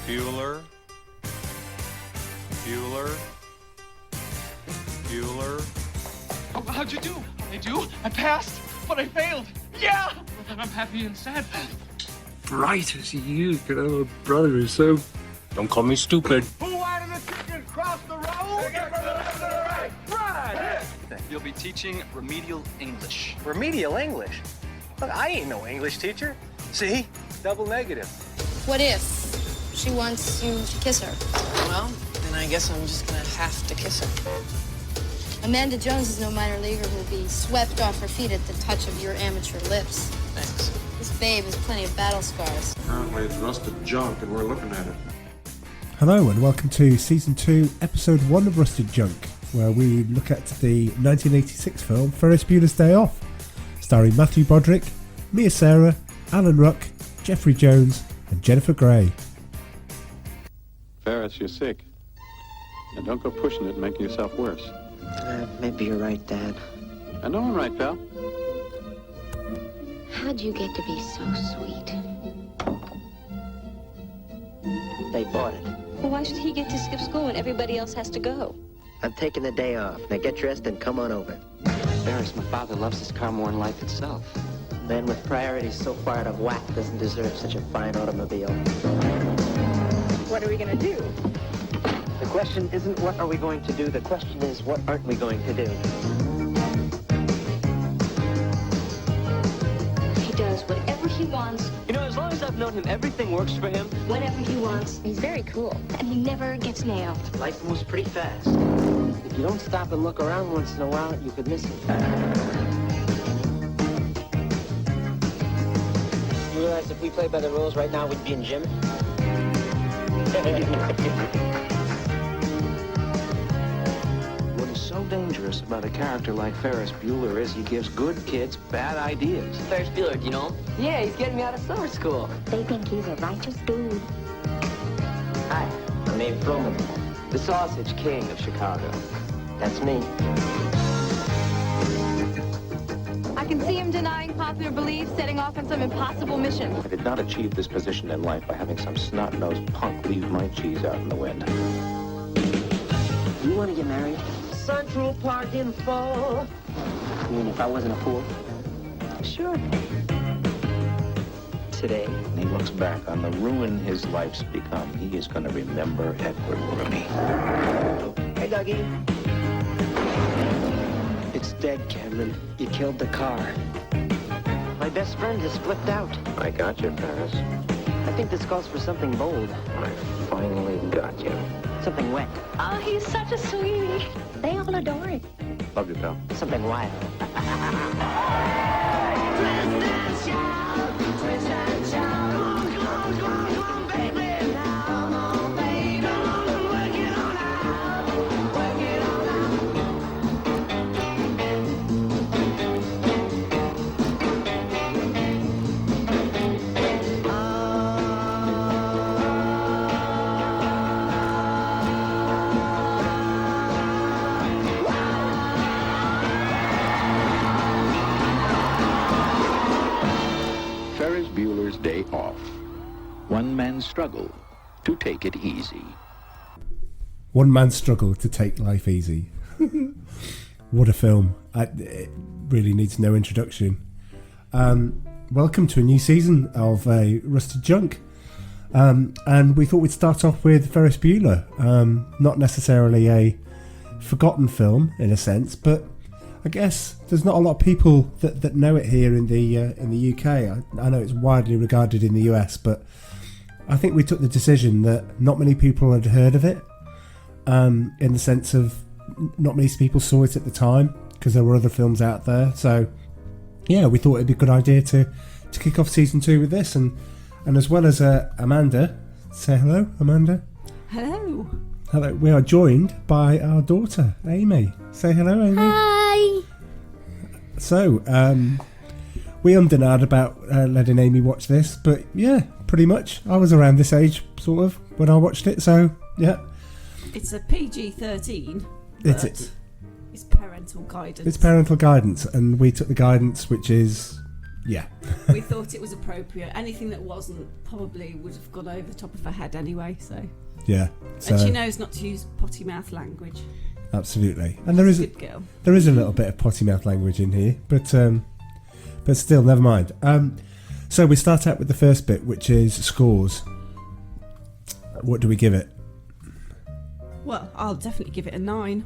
Bueller. Oh, how'd you do? I passed, but I failed. Yeah! Well, then I'm happy and sad. Bright as you, brother is so... Don't call me stupid. Who wanted the chicken cross the road? Get from the left to the right. Right. You'll be teaching remedial English. Remedial English? Look, I ain't no English teacher. See? Double negative. What if she wants you to kiss her? Well, then I guess I'm just gonna have to kiss her. Amanda Jones is no minor leaguer who'll be swept off her feet at the touch of your amateur lips. Thanks. This babe has plenty of battle scars. Apparently it's rusted junk and we're looking at it. Hello and welcome to Season 2, Episode 1 of Rusted Junk, where we look at the 1986 film Ferris Bueller's Day Off, starring Matthew Broderick, Mia Sara, Alan Ruck, Jeffrey Jones and Jennifer Grey. Ferris, you're sick. Now don't go pushing it and making yourself worse. Maybe you're right, Dad. I know I'm right, pal. How'd you get to be so sweet? They bought it. Well, why should he get to skip school when everybody else has to go? I'm taking the day off. Now get dressed and come on over. Ferris, my father loves his car more than life itself. Man with priorities so far out of whack doesn't deserve such a fine automobile. What are we gonna do? The question isn't what are we going to do, the question is what aren't we going to do? He does whatever he wants, You know, as long as I've known him, everything works for him. whenever he wants. He's very cool, and he never gets nailed. Life moves pretty fast. If you don't stop and look around once in a while, you could miss it. You realize if we played by the rules right now, we'd be in gym? What is so dangerous about a character like Ferris Bueller is he gives good kids bad ideas. Ferris Bueller, do you know him? Yeah, he's getting me out of summer school. They think he's a righteous dude. Hi, I'm Abe Froman. The Sausage King of Chicago. That's me. I can see him denying popular belief, setting off on some impossible mission. I did not achieve this position in life by having some snot-nosed punk leave my cheese out in the wind. You want to get married? Central Park in fall. You mean if I wasn't a fool? Sure. Today, when he looks back on the ruin his life's become, he is going to remember Edward Rooney. Hey, Dougie. It's dead, Cameron. You killed the car. My best friend has flipped out. I got you, Ferris. I think this calls for something bold. I finally got you. Something wet. Oh, he's such a sweetie. They all adore him. Love you, pal. Something wild. Ferris Bueller's Day Off. One man's struggle to take it easy. One man's struggle to take life easy. What a film. It really needs no introduction. Welcome to a new season of Rusted Junk. And we thought we'd start off with Ferris Bueller. Not necessarily a forgotten film in a sense, but I guess there's not a lot of people that know it here in the UK. I know it's widely regarded in the US, but I think we took the decision that not many people had heard of it, in the sense of not many people saw it at the time because there were other films out there. So yeah, we thought it'd be a good idea to kick off season 2 with this, and as well as Amanda. Say hello, Amanda. Hello. Hello. We are joined by our daughter, Amy. Say hello, Amy. Hi. So, we undenied about letting Amy watch this, but yeah, pretty much. I was around this age, sort of, when I watched it, so yeah. It's a PG-13. It's parental guidance. It's parental guidance, and we took the guidance, which is, yeah. we thought it was appropriate. Anything that wasn't probably would have gone over the top of her head anyway. So Yeah. So, and she knows not to use potty mouth language. absolutely. And there is Good girl. there is a little bit of potty mouth language in here, but still, never mind. So we start out with the first bit, which is scores. What do we give it? Well, I'll definitely give it a 9.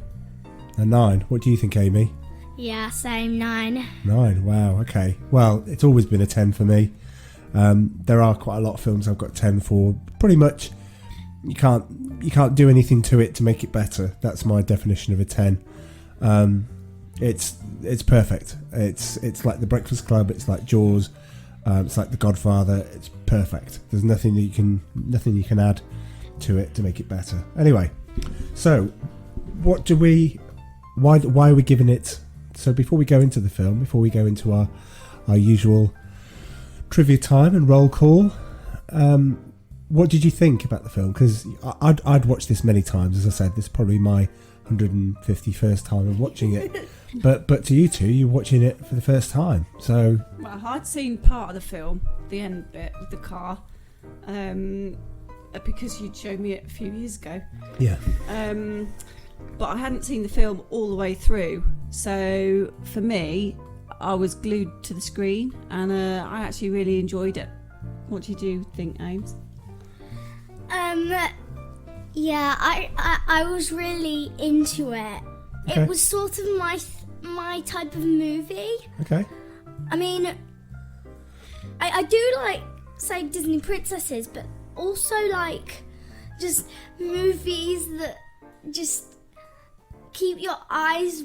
A 9. What do you think, Amy? Yeah, same 9. 9. Wow. Okay. Well, it's always been a 10 for me. There are quite a lot of films I've got 10 for. Pretty much, you can't do anything to it to make it better. That's my definition of a 10. It's perfect. It's like The Breakfast Club. It's like Jaws. It's like The Godfather. It's perfect. There's nothing you can add to it to make it better. Anyway, so what do we? Why are we giving it? So before we go into the film, before we go into our usual trivia time and roll call, what did you think about the film? Because I'd watched this many times. As I said, this is probably my 151st time of watching it. But to you two, you're watching it for the first time. So Well, I'd seen part of the film, the end bit with the car, because you'd shown me it a few years ago. yeah, But I hadn't seen the film all the way through. So for me, I was glued to the screen, and I actually really enjoyed it. What did you think, Ames? Yeah, I was really into it. Okay. It was sort of my type of movie. okay, I mean, I do like, say, Disney princesses, but also like just movies that just keep your eyes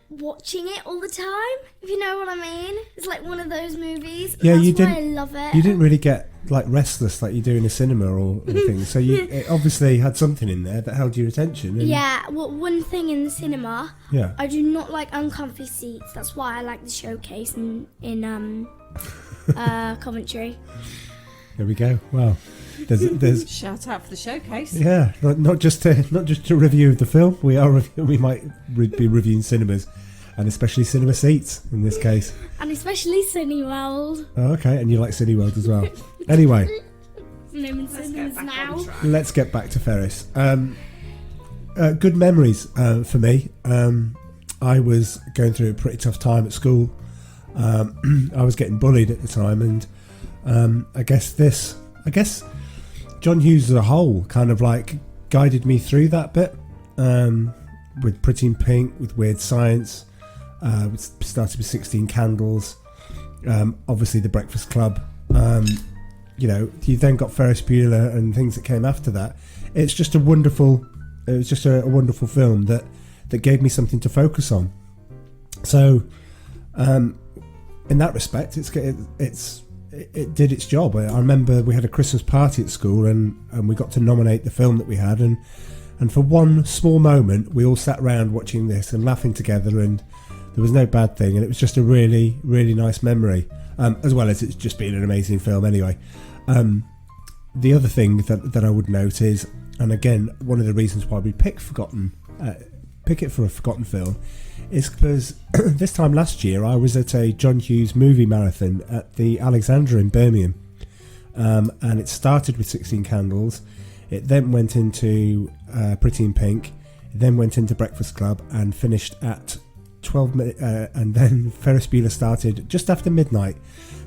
watching it all the time, if you know what I mean. It's like one of those movies. Yeah, That's you why didn't. I love it. You didn't really get like restless like you do in a cinema or anything. So it obviously had something in there that held your attention. And, Yeah, well, one thing in the cinema, yeah. I do not like uncomfy seats. That's why I like the showcase in Coventry. There we go. Wow. There's Shout out for the showcase. yeah, not just to review the film. We might be reviewing cinemas, and especially cinema seats in this case. And especially Cineworld. Oh, okay, and you like Cineworld as well. Anyway, I'm in cinemas now. let's get back to Ferris. Good memories for me. I was going through a pretty tough time at school. I was getting bullied at the time, and I guess John Hughes as a whole kind of like guided me through that bit, with Pretty in Pink, with Weird Science. We started with 16 Candles, obviously The Breakfast Club. You then got Ferris Bueller and things that came after that. It was just a wonderful film that gave me something to focus on. So, in that respect, it did its job. I remember we had a Christmas party at school, and we got to nominate the film that we had, and for one small moment, we all sat around watching this and laughing together, and there was no bad thing, and it was just a really, really nice memory, as well as it's just been an amazing film anyway. The other thing that I would note is, and again, one of the reasons why we pick it for a forgotten film is because this time last year I was at a John Hughes movie marathon at the Alexandra in Birmingham, and it started with 16 Candles. It then went into Pretty in Pink, it then went into Breakfast Club, and finished at 12 minutes, and then Ferris Bueller started just after midnight,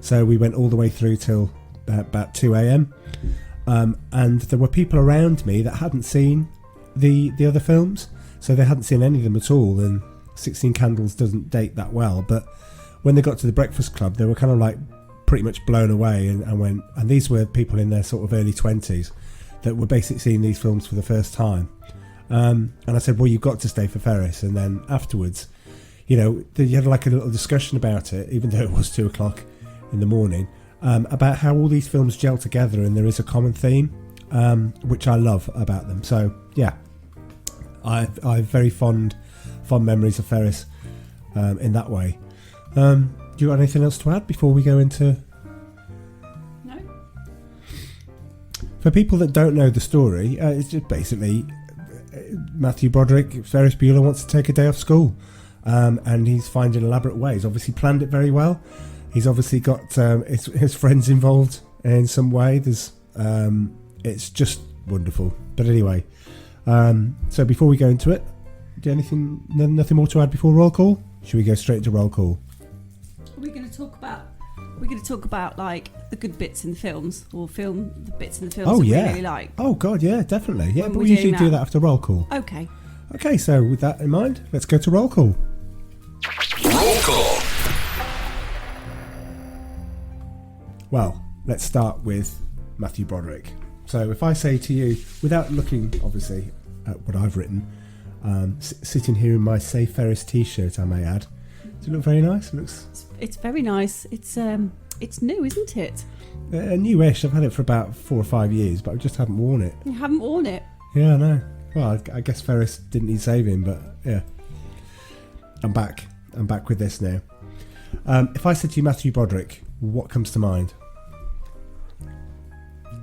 so we went all the way through till about 2 a.m. And there were people around me that hadn't seen the other films, so they hadn't seen any of them at all, and 16 Candles doesn't date that well, but when they got to the Breakfast Club, they were kind of like pretty much blown away, and these were people in their sort of early 20s that were basically seeing these films for the first time. And I said, well, you've got to stay for Ferris. And then afterwards, you had like a little discussion about it, even though it was 2 o'clock in the morning, about how all these films gel together and there is a common theme, which I love about them. So yeah, I've very fond memories of Ferris in that way. Do you got anything else to add before we go into... No. For people that don't know the story, it's just basically Matthew Broderick, Ferris Bueller, wants to take a day off school, and he's finding elaborate ways. Obviously planned it very well. He's obviously got his friends involved in some way. It's just wonderful. But anyway, so before we go into it, nothing more to add before roll call? Should we go straight into roll call? We're going to talk about like the good bits in the films, or the bits in the films that we really like. Oh god, yeah, definitely. Yeah, When but we're we usually doing do that. that after roll call. Okay. Okay, so with that in mind, let's go to roll call. Roll call. Well, let's start with Matthew Broderick. So if I say to you, without looking obviously at what I've written, sitting here in my Say Ferris t-shirt, I may add, does it look very nice? It's very nice. It's new, isn't it? Newish. I've had it for about 4 or 5 years, but I just haven't worn it. You haven't worn it? Yeah, I know. Well, I guess Ferris didn't need saving, but yeah. I'm back with this now. If I said to you Matthew Broderick, what comes to mind?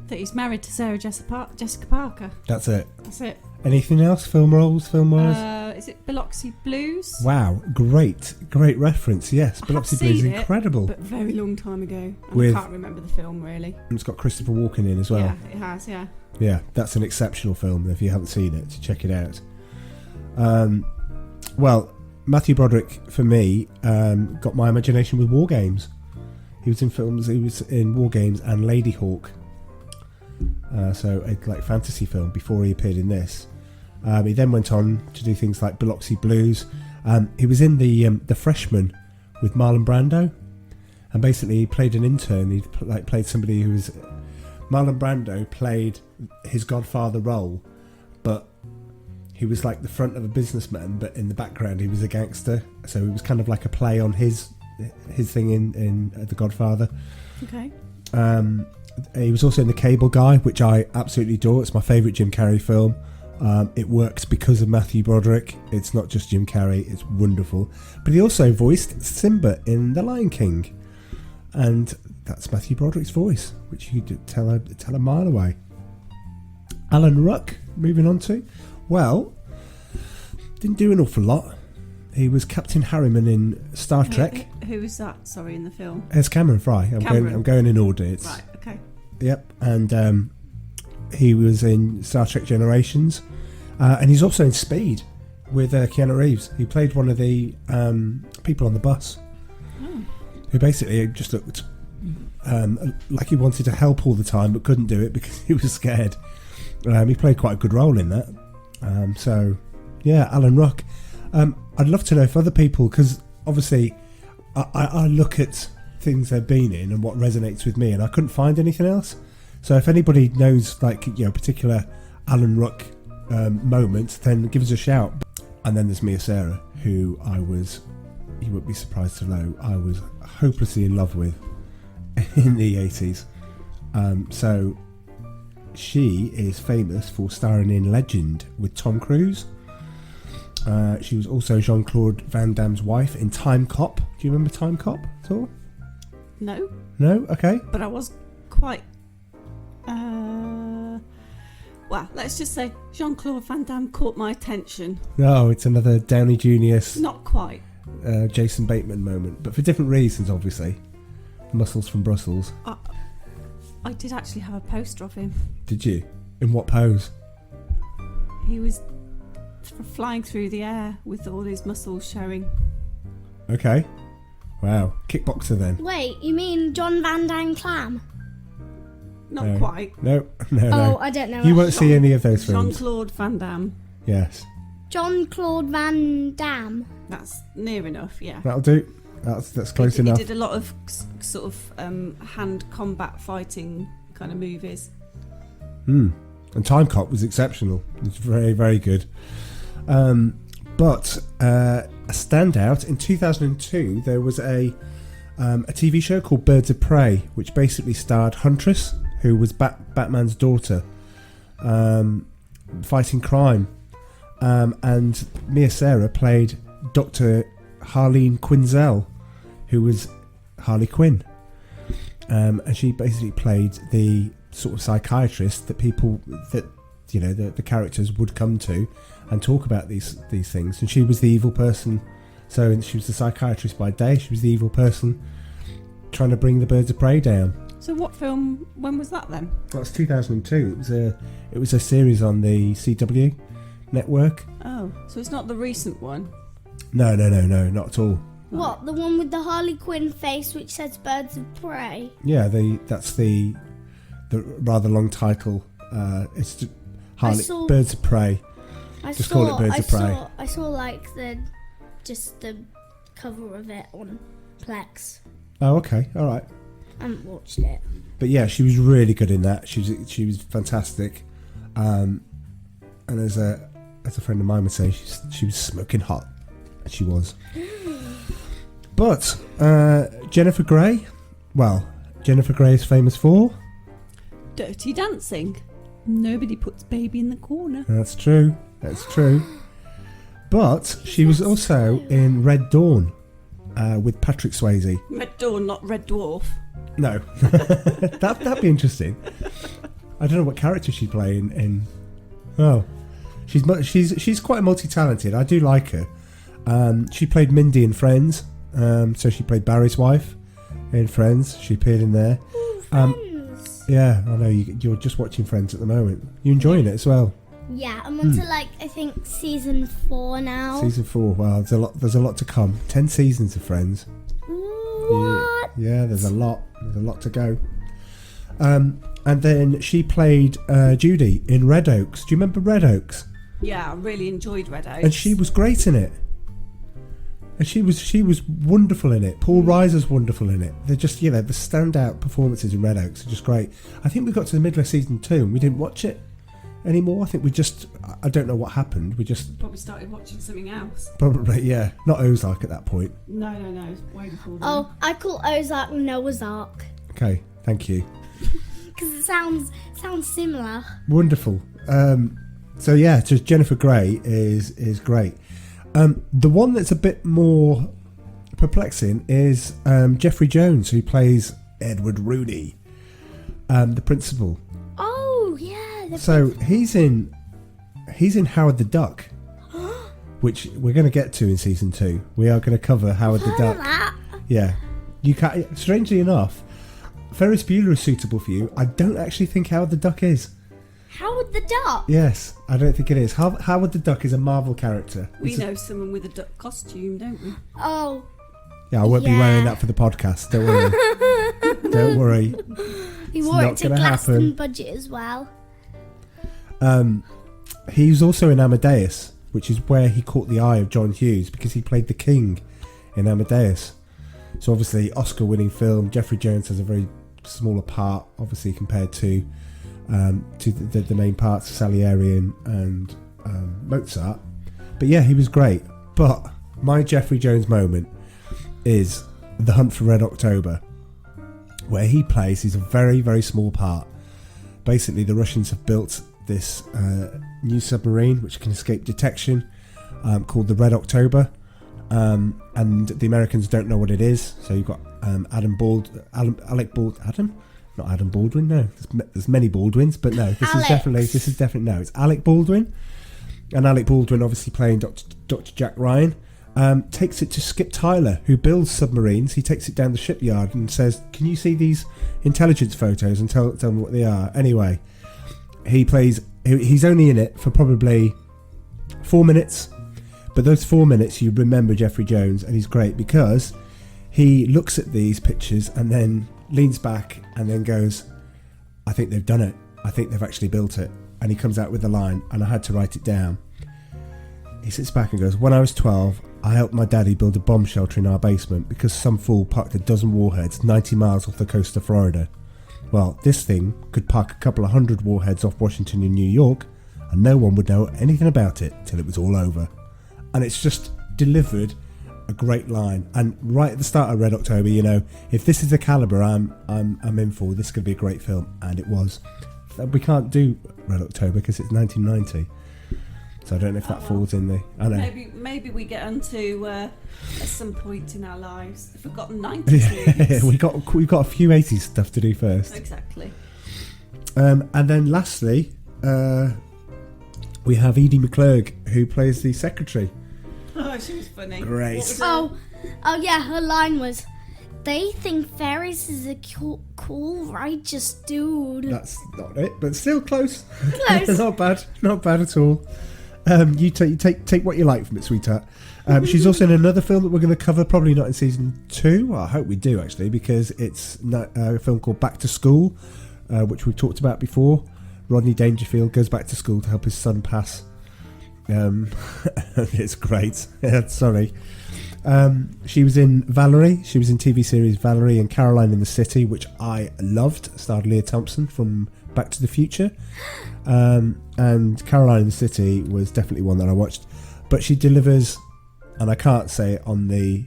That he's married to Sarah Jessica Parker. That's it. That's it. Anything else? Film roles, film-wise? Is it Biloxi Blues? Wow, great reference. Yes, Biloxi Blues, incredible. But a very long time ago. I can't remember the film really. It's got Christopher Walken in as well. Yeah, it has. Yeah. Yeah, that's an exceptional film. If you haven't seen it, to check it out. Well, Matthew Broderick for me got my imagination with War Games. He was in films. He was in War Games and Lady Hawk. So a like fantasy film before he appeared in this. He then went on to do things like Biloxi Blues. He was in the Freshman with Marlon Brando, and basically he played an intern. He played somebody who was Marlon Brando played his Godfather role, but he was like the front of a businessman, but in the background he was a gangster. So it was kind of like a play on his thing in The Godfather. Okay. He was also in The Cable Guy, which I absolutely adore. It's my favourite Jim Carrey film. It works because of Matthew Broderick. It's not just Jim Carrey, it's wonderful. But he also voiced Simba in The Lion King. And that's Matthew Broderick's voice, which you could tell a mile away. Alan Ruck, moving on to. Well, didn't do an awful lot. He was Captain Harriman in Star Trek. Who was that, sorry, in the film? It's Cameron Fry. I'm going in order. Right, okay. Yep, and he was in Star Trek Generations, and he's also in Speed with Keanu Reeves. He played one of the people on the bus, who basically just looked like he wanted to help all the time but couldn't do it because he was scared. He played quite a good role in that. So, yeah, Alan Ruck. I'd love to know if other people, because obviously I look at things they've been in and what resonates with me, and I couldn't find anything else. So if anybody knows, like, you know, particular Alan Ruck moments, then give us a shout. And then there's Mia Sarah, who you wouldn't be surprised to know, I was hopelessly in love with in the 80s. So she is famous for starring in Legend with Tom Cruise. She was also Jean-Claude Van Damme's wife in Time Cop. Do you remember Time Cop at all? No. No? Okay. But I was quite... well, let's just say Jean-Claude Van Damme caught my attention. No, it's another Downey Jr. Not quite. Jason Bateman moment, but for different reasons, obviously. Muscles from Brussels. I did actually have a poster of him. Did you? In what pose? He was flying through the air with all his muscles showing. Okay. Wow. Kickboxer then. Wait, you mean John Van Damme Clam? Not quite. No. Oh, I don't know. You won't see any of those films. Jean-Claude Van Damme. Yes. John-Claude Van Damme. That's near enough, yeah. That'll do. That's close enough. He did a lot of sort of hand combat fighting kind of movies. And Time Cop was exceptional. It's very, very good. But a standout in 2002, there was a TV show called Birds of Prey, which basically starred Huntress, who was Batman's daughter, fighting crime, and Mia Sarah played Dr. Harleen Quinzel, who was Harley Quinn, and she basically played the sort of psychiatrist that the characters would come to and talk about these things, and she was the evil person. So she was the psychiatrist by day, she was the evil person trying to bring the birds of prey down. So what film? When was that then? That's 2002. It was a series on the CW network. Oh, so it's not the recent one. No, not at all. What, the one with the Harley Quinn face which says Birds of Prey? Yeah, that's the rather long title. It's Birds of Prey. Call it Birds of Prey. I saw like the cover of it on Plex. Oh, okay, all right. I haven't watched it. But yeah, she was really good in that. She was fantastic. And as a friend of mine would say, she was smoking hot. She was. But Jennifer Grey, well, Jennifer Grey is famous for Dirty Dancing. Nobody puts baby in the corner. That's true. But she was also in Red Dawn with Patrick Swayze. Red Dawn, not Red Dwarf. No, that'd be interesting. I don't know what character she'd play in. Oh, she's quite multi-talented. I do like her. She played Mindy in Friends. So she played Barry's wife in Friends. She appeared in there. Friends. Yeah, I know you're just watching Friends at the moment. You enjoying it as well? Yeah, I'm on to I think season 4 now. Season 4. Well, there's a lot to come. 10 seasons of Friends. What? Yeah, there's a lot. There's a lot to go. And then she played Judy in Red Oaks. Do you remember Red Oaks? Yeah, I really enjoyed Red Oaks. And she was great in it. And she was wonderful in it. Paul Reiser's wonderful in it. They're just, the standout performances in Red Oaks are just great. I think we got to the middle of season 2 and we didn't watch it anymore. I think I don't know what happened. We just probably started watching something else. Probably, yeah. Not Ozark at that point. No. It's way before then. Oh, I call Ozark Noah's Ark. Okay, thank you. Because it sounds similar. Wonderful. So yeah, just Jennifer Grey is great. The one that's a bit more perplexing is Jeffrey Jones, who plays Edward Rooney, the principal. Oh yeah. So he's in Howard the Duck, which we're going to get to in season 2. We are going to cover Howard the Duck. That. Yeah, you can. Strangely enough, Ferris Bueller is suitable for you. I don't actually think Howard the Duck is. Howard the Duck? Yes, I don't think it is. Howard the Duck is a Marvel character. We know someone with a duck costume, don't we? Oh. Yeah, I won't be wearing that for the podcast. Don't worry. Don't worry. He wore it to Glaston Budget as well. He's also in Amadeus, which is where he caught the eye of John Hughes because he played the king in Amadeus. So obviously, Oscar-winning film. Jeffrey Jones has a very smaller part, obviously, compared to the main parts, Salieri and Mozart. But yeah, he was great. But my Jeffrey Jones moment is The Hunt for Red October, where he plays, he's a very, very small part. Basically, the Russians have built this new submarine which can escape detection called the Red October. And the Americans don't know what it is. So you've got Adam Baldwin. No, there's many Baldwins, but no, this is definitely no. It's Alec Baldwin, and Alec Baldwin, obviously playing Dr. Jack Ryan, takes it to Skip Tyler, who builds submarines. He takes it down the shipyard and says, "Can you see these intelligence photos and tell me what they are?" Anyway, he's only in it for probably 4 minutes, but those 4 minutes you remember Jeffrey Jones, and he's great because he looks at these pictures and then leans back and then goes, "I think they've done it. I think they've actually built it." And he comes out with the line, and I had to write it down. He sits back and goes, "When I was 12, I helped my daddy build a bomb shelter in our basement because some fool parked a dozen warheads 90 miles off the coast of Florida. Well, this thing could park a couple of hundred warheads off Washington and New York, and no one would know anything about it till it was all over." And it's just delivered a great line. And right at the start of Red October, if this is the caliber I'm in for, this could be a great film, and it was. We can't do Red October because it's 1990, so I don't know if that falls in the. I know. Maybe we get onto at some point in our lives the forgotten 90s movies. we got a few 80s stuff to do first. Exactly. And then lastly, we have Edie McClurg, who plays the secretary. Oh, she was funny. Great. Oh yeah, her line was, they think Ferris is a cool, righteous dude. That's not it, but still close. Close. Not bad at all. You take what you like from it, sweetheart. She's also in another film that we're going to cover, probably not in season 2. Well, I hope we do, actually, because it's a film called Back to School, which we've talked about before. Rodney Dangerfield goes back to school to help his son pass. It's great. Sorry. She was in Valerie. She was in TV series Valerie and Caroline in the City, which I loved. Starred Leah Thompson from Back to the Future. And Caroline in the City was definitely one that I watched. But she delivers, and I can't say it on this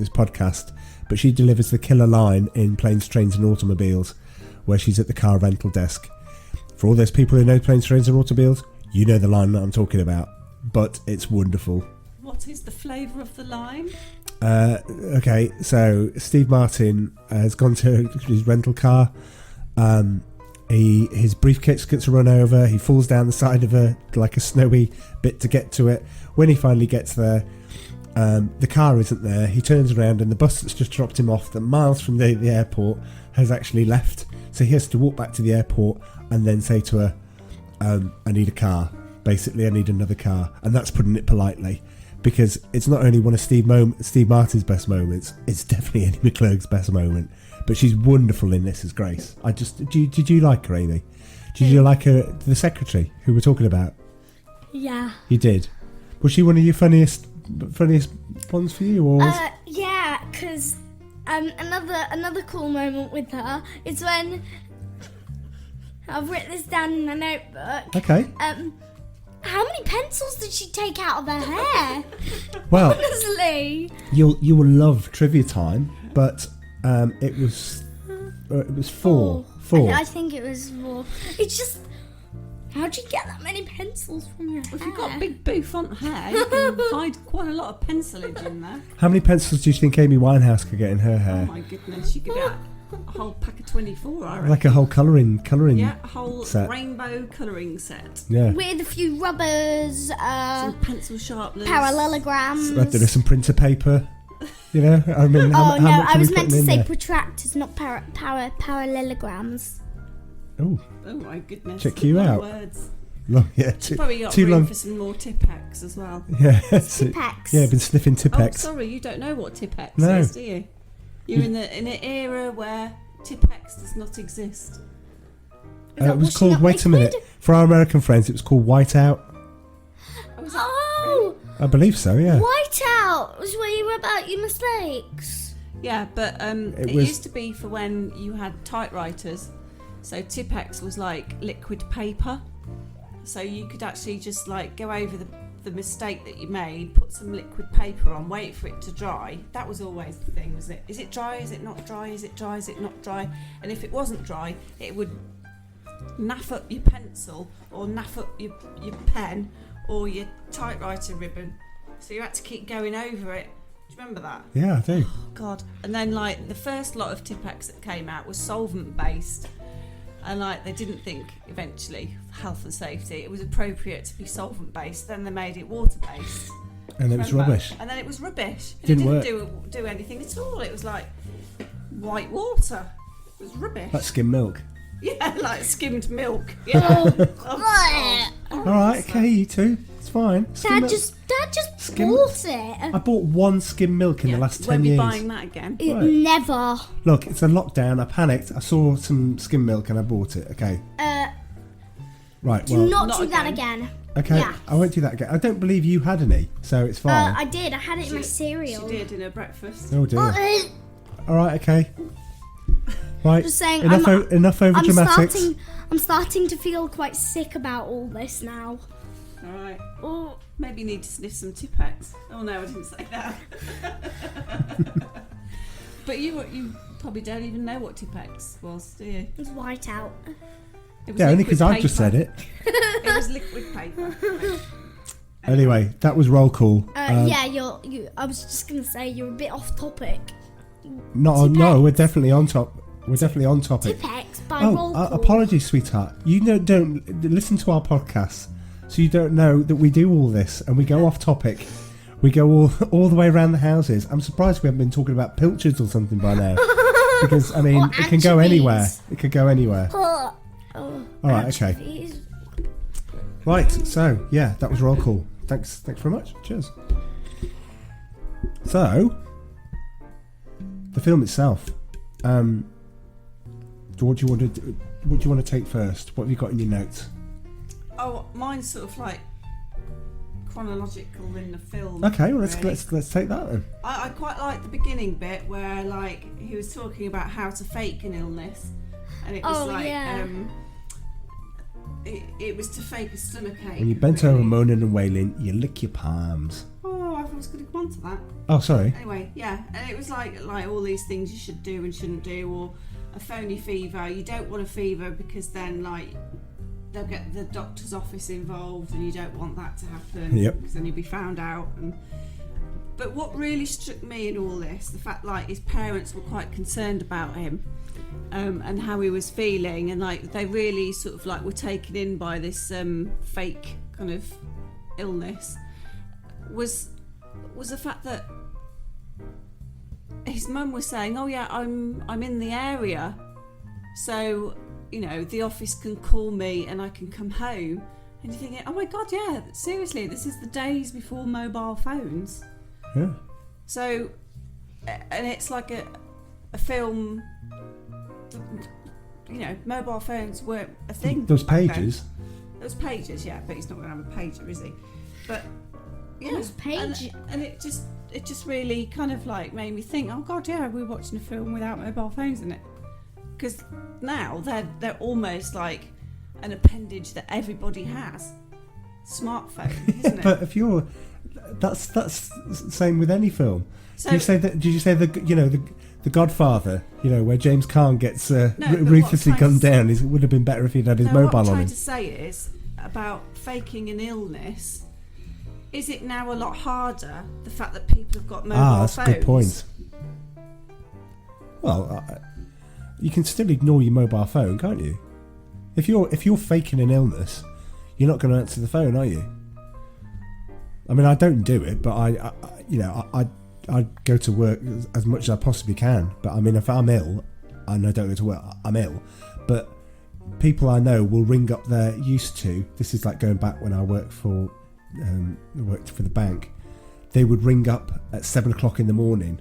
podcast, but she delivers the killer line in Planes, Trains and Automobiles, where she's at the car rental desk. For all those people who know Planes, Trains and Automobiles, you know the line that I'm talking about. But it's wonderful. What is the flavour of the line? Okay, so Steve Martin has gone to his rental car. His briefcase gets run over. He falls down the side of a snowy bit to get to it. When he finally gets there, the car isn't there. He turns around and the bus that's just dropped him off, miles from the airport, has actually left. So he has to walk back to the airport and then say to her, I need a car. Basically, I need another car. And that's putting it politely. Because it's not only one of Steve Martin's best moments, it's definitely Eddie McClurg's best moment. But she's wonderful in this as Grace. Did you like her, Amy? Did you like her, the secretary who we're talking about? Yeah. You did. Was she one of your funniest ones for you, or? Yeah, because another cool moment with her is when I've written this down in my notebook. Okay. How many pencils did she take out of her hair? Well, honestly, you will love trivia time, but it was 4. 4. I think it was 4. It's just, how'd you get that many pencils from your hair? If you've got big bouffant hair, you can hide quite a lot of pencilage in there. How many pencils do you think Amy Winehouse could get in her hair? Oh my goodness, you could get a whole pack of 24, I reckon. Like a whole colouring yeah, a whole set. rainbow colouring set. Yeah. With a few rubbers, some pencil sharpeners, parallelograms. There is some printer paper. You know, I mean, how much I was meant to say there? protractors, not parallelograms. Oh my goodness! Check you out. Words. Long, yeah, probably got room for some more Tipex as well. Yeah, Tipex. Yeah, I've been sniffing Tipex. Oh, sorry, you don't know what Tipex No. is, do you? You're in an era where Tipex does not exist. It was called. Wait a minute. For our American friends, it was called Whiteout. Oh, I believe so. Yeah. Whiteout was where you were about your mistakes. Yeah, but it used to be for when you had typewriters. So Tipex was like liquid paper. So you could actually just like go over the mistake that you made, put some liquid paper on, wait for it to dry. That was always the thing, wasn't it? Is it dry? Is it not dry? Is it dry? Is it not dry? And if it wasn't dry, it would naff up your pencil or naff up your pen or your typewriter ribbon. So you had to keep going over it. Do you remember that? Yeah, I do. Oh, God. And then like the first lot of Tipex that came out was solvent based. And like they didn't think eventually health and safety, it was appropriate to be solvent based. Then they made it water based. And it was rubbish. And then it was rubbish. And Didn't it didn't do anything at all. It was like white water. It was rubbish. Like skim milk. Yeah, like skimmed milk. Yeah. All right, okay, you two. It's fine. Dad just bought it. I bought one skim milk in the last 10 years. Won't be buying that again. Right. Never. Look, it's a lockdown. I panicked. I saw some skim milk and I bought it. Okay. Right. Do not do that again. Okay. Yeah. I won't do that again. I don't believe you had any, so it's fine. I did. I had it in my cereal. She did in her breakfast. Oh dear. All right. Okay. Right. Just saying. Enough over dramatics. I'm starting to feel quite sick about all this now. All right. Or maybe you need to sniff some Tipex. Oh no, I didn't say that. But you probably don't even know what Tipex was, do you? It was Whiteout. It was only because I've just said it. It was liquid paper. Anyway, that was roll call. Yeah, you. I was just gonna say you're a bit off topic. No, we're definitely on top. We're definitely on topic. Tipex by roll call. Apologies, sweetheart. You don't listen to our podcasts, so you don't know that we do all this and we go off topic We go all the way around the houses. I'm surprised we haven't been talking about pilchards or something by now. Because, I mean, Or it can go anchovies. anywhere. It could go anywhere. Oh, All right, okay. anchovies. Right, so, yeah, that was roll call. Thanks very much. Cheers. So, the film itself. What do you want to take first? What have you got in your notes? Oh, mine's sort of like chronological in the film. Okay, well, really. let's take that then. I quite like the beginning bit where like he was talking about how to fake an illness, and it was it was to fake a stomachache. When you bent over moaning and wailing, you lick your palms. Oh, I was going to come on to that. Oh, sorry. Anyway, yeah, and it was like all these things you should do and shouldn't do, or a phony fever. You don't want a fever because then like they'll get the doctor's office involved, and you don't want that to happen. Yep. Because then you'll be found out. But what really struck me in all this, the fact like his parents were quite concerned about him, and how he was feeling, and like they really sort of like were taken in by this fake kind of illness, was the fact that his mum was saying, "Oh yeah, I'm in the area, so you know the office can call me and I can come home." And you're thinking, "Oh my God, yeah, seriously, this is the days before mobile phones." Yeah. So, and it's like a film. You know, mobile phones weren't a thing. Those back then. pages. Those pages, yeah, but he's not going to have a pager, is he? But yeah, Those pages. and it just really kind of like made me think, oh God, yeah, we're watching a film without mobile phones in it, because now they're almost like an appendage that everybody has. Smartphone, isn't it? But if you're, that's the same with any film. So- Did you say the Godfather? You know, where James Caan gets but what ruthlessly I'm gunned trying down. It would have been better if he'd had his No, what mobile I'm on trying him. to say is about faking an illness. Is it now a lot harder, the fact that people have got mobile That's phones? a good point. Well, you can still ignore your mobile phone, can't you? If you're faking an illness, you're not going to answer the phone, are you? I mean, I don't do it, but I go to work as much as I possibly can. But I mean, if I'm ill and I don't go to work, I'm ill. But people I know will ring up their this is like going back when I worked for the bank. They would ring up at 7 o'clock in the morning,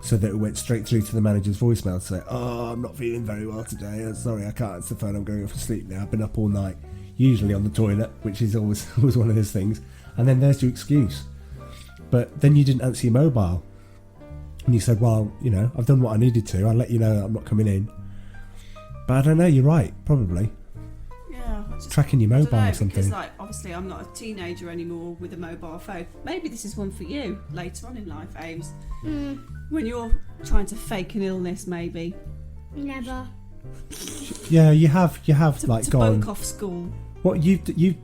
so that it went straight through to the manager's voicemail to say, "Oh, I'm not feeling very well today. I'm sorry, I can't answer the phone. I'm going off to sleep now. I've been up all night." Usually on the toilet, which is always one of those things. And then there's your excuse. But then you didn't answer your mobile. And you said, "Well, you know, I've done what I needed to. I'll let you know that I'm not coming in." But I don't know, you're right, probably. Yeah. Tracking your mobile or something. Because, like, obviously I'm not a teenager anymore with a mobile phone. Maybe this is one for you later on in life, Ames. When you're trying to fake an illness, maybe. Never. Yeah, you have like to gone. bunk off school. What you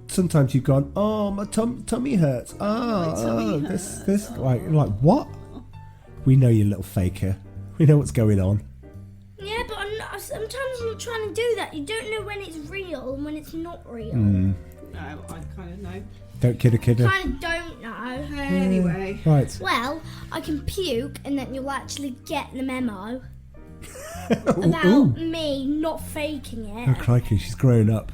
sometimes you've gone, "Oh, my tummy hurts. tummy This like what? We know you little faker. We know what's going on." Yeah, but sometimes I'm not trying to do that. You don't know when it's real and when it's not real. No, I kind of know. Don't kid a kidder. Kind of don't know. Anyway. Right. Well, I can puke and then you'll actually get the memo Ooh. about me not faking it. Oh crikey, she's grown up.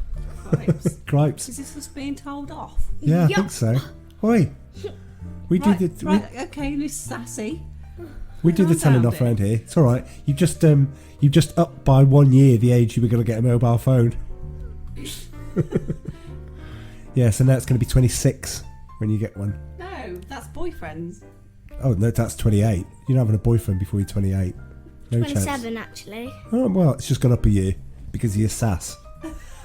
Gripes. Is this us being told off? Yeah, I Yup. think so. Oi, we Right, do the right, okay, Miss Sassy. we do the Calm telling down, off dear. around here. It's all right. You've just upped by 1 year the age you were going to get a mobile phone. Yeah, so now it's going to be 26 when you get one. No, that's boyfriends. Oh no, that's 28. You're not having a boyfriend before you're 28. No chance. 27 actually. Oh well, it's just gone up a year because of your sass.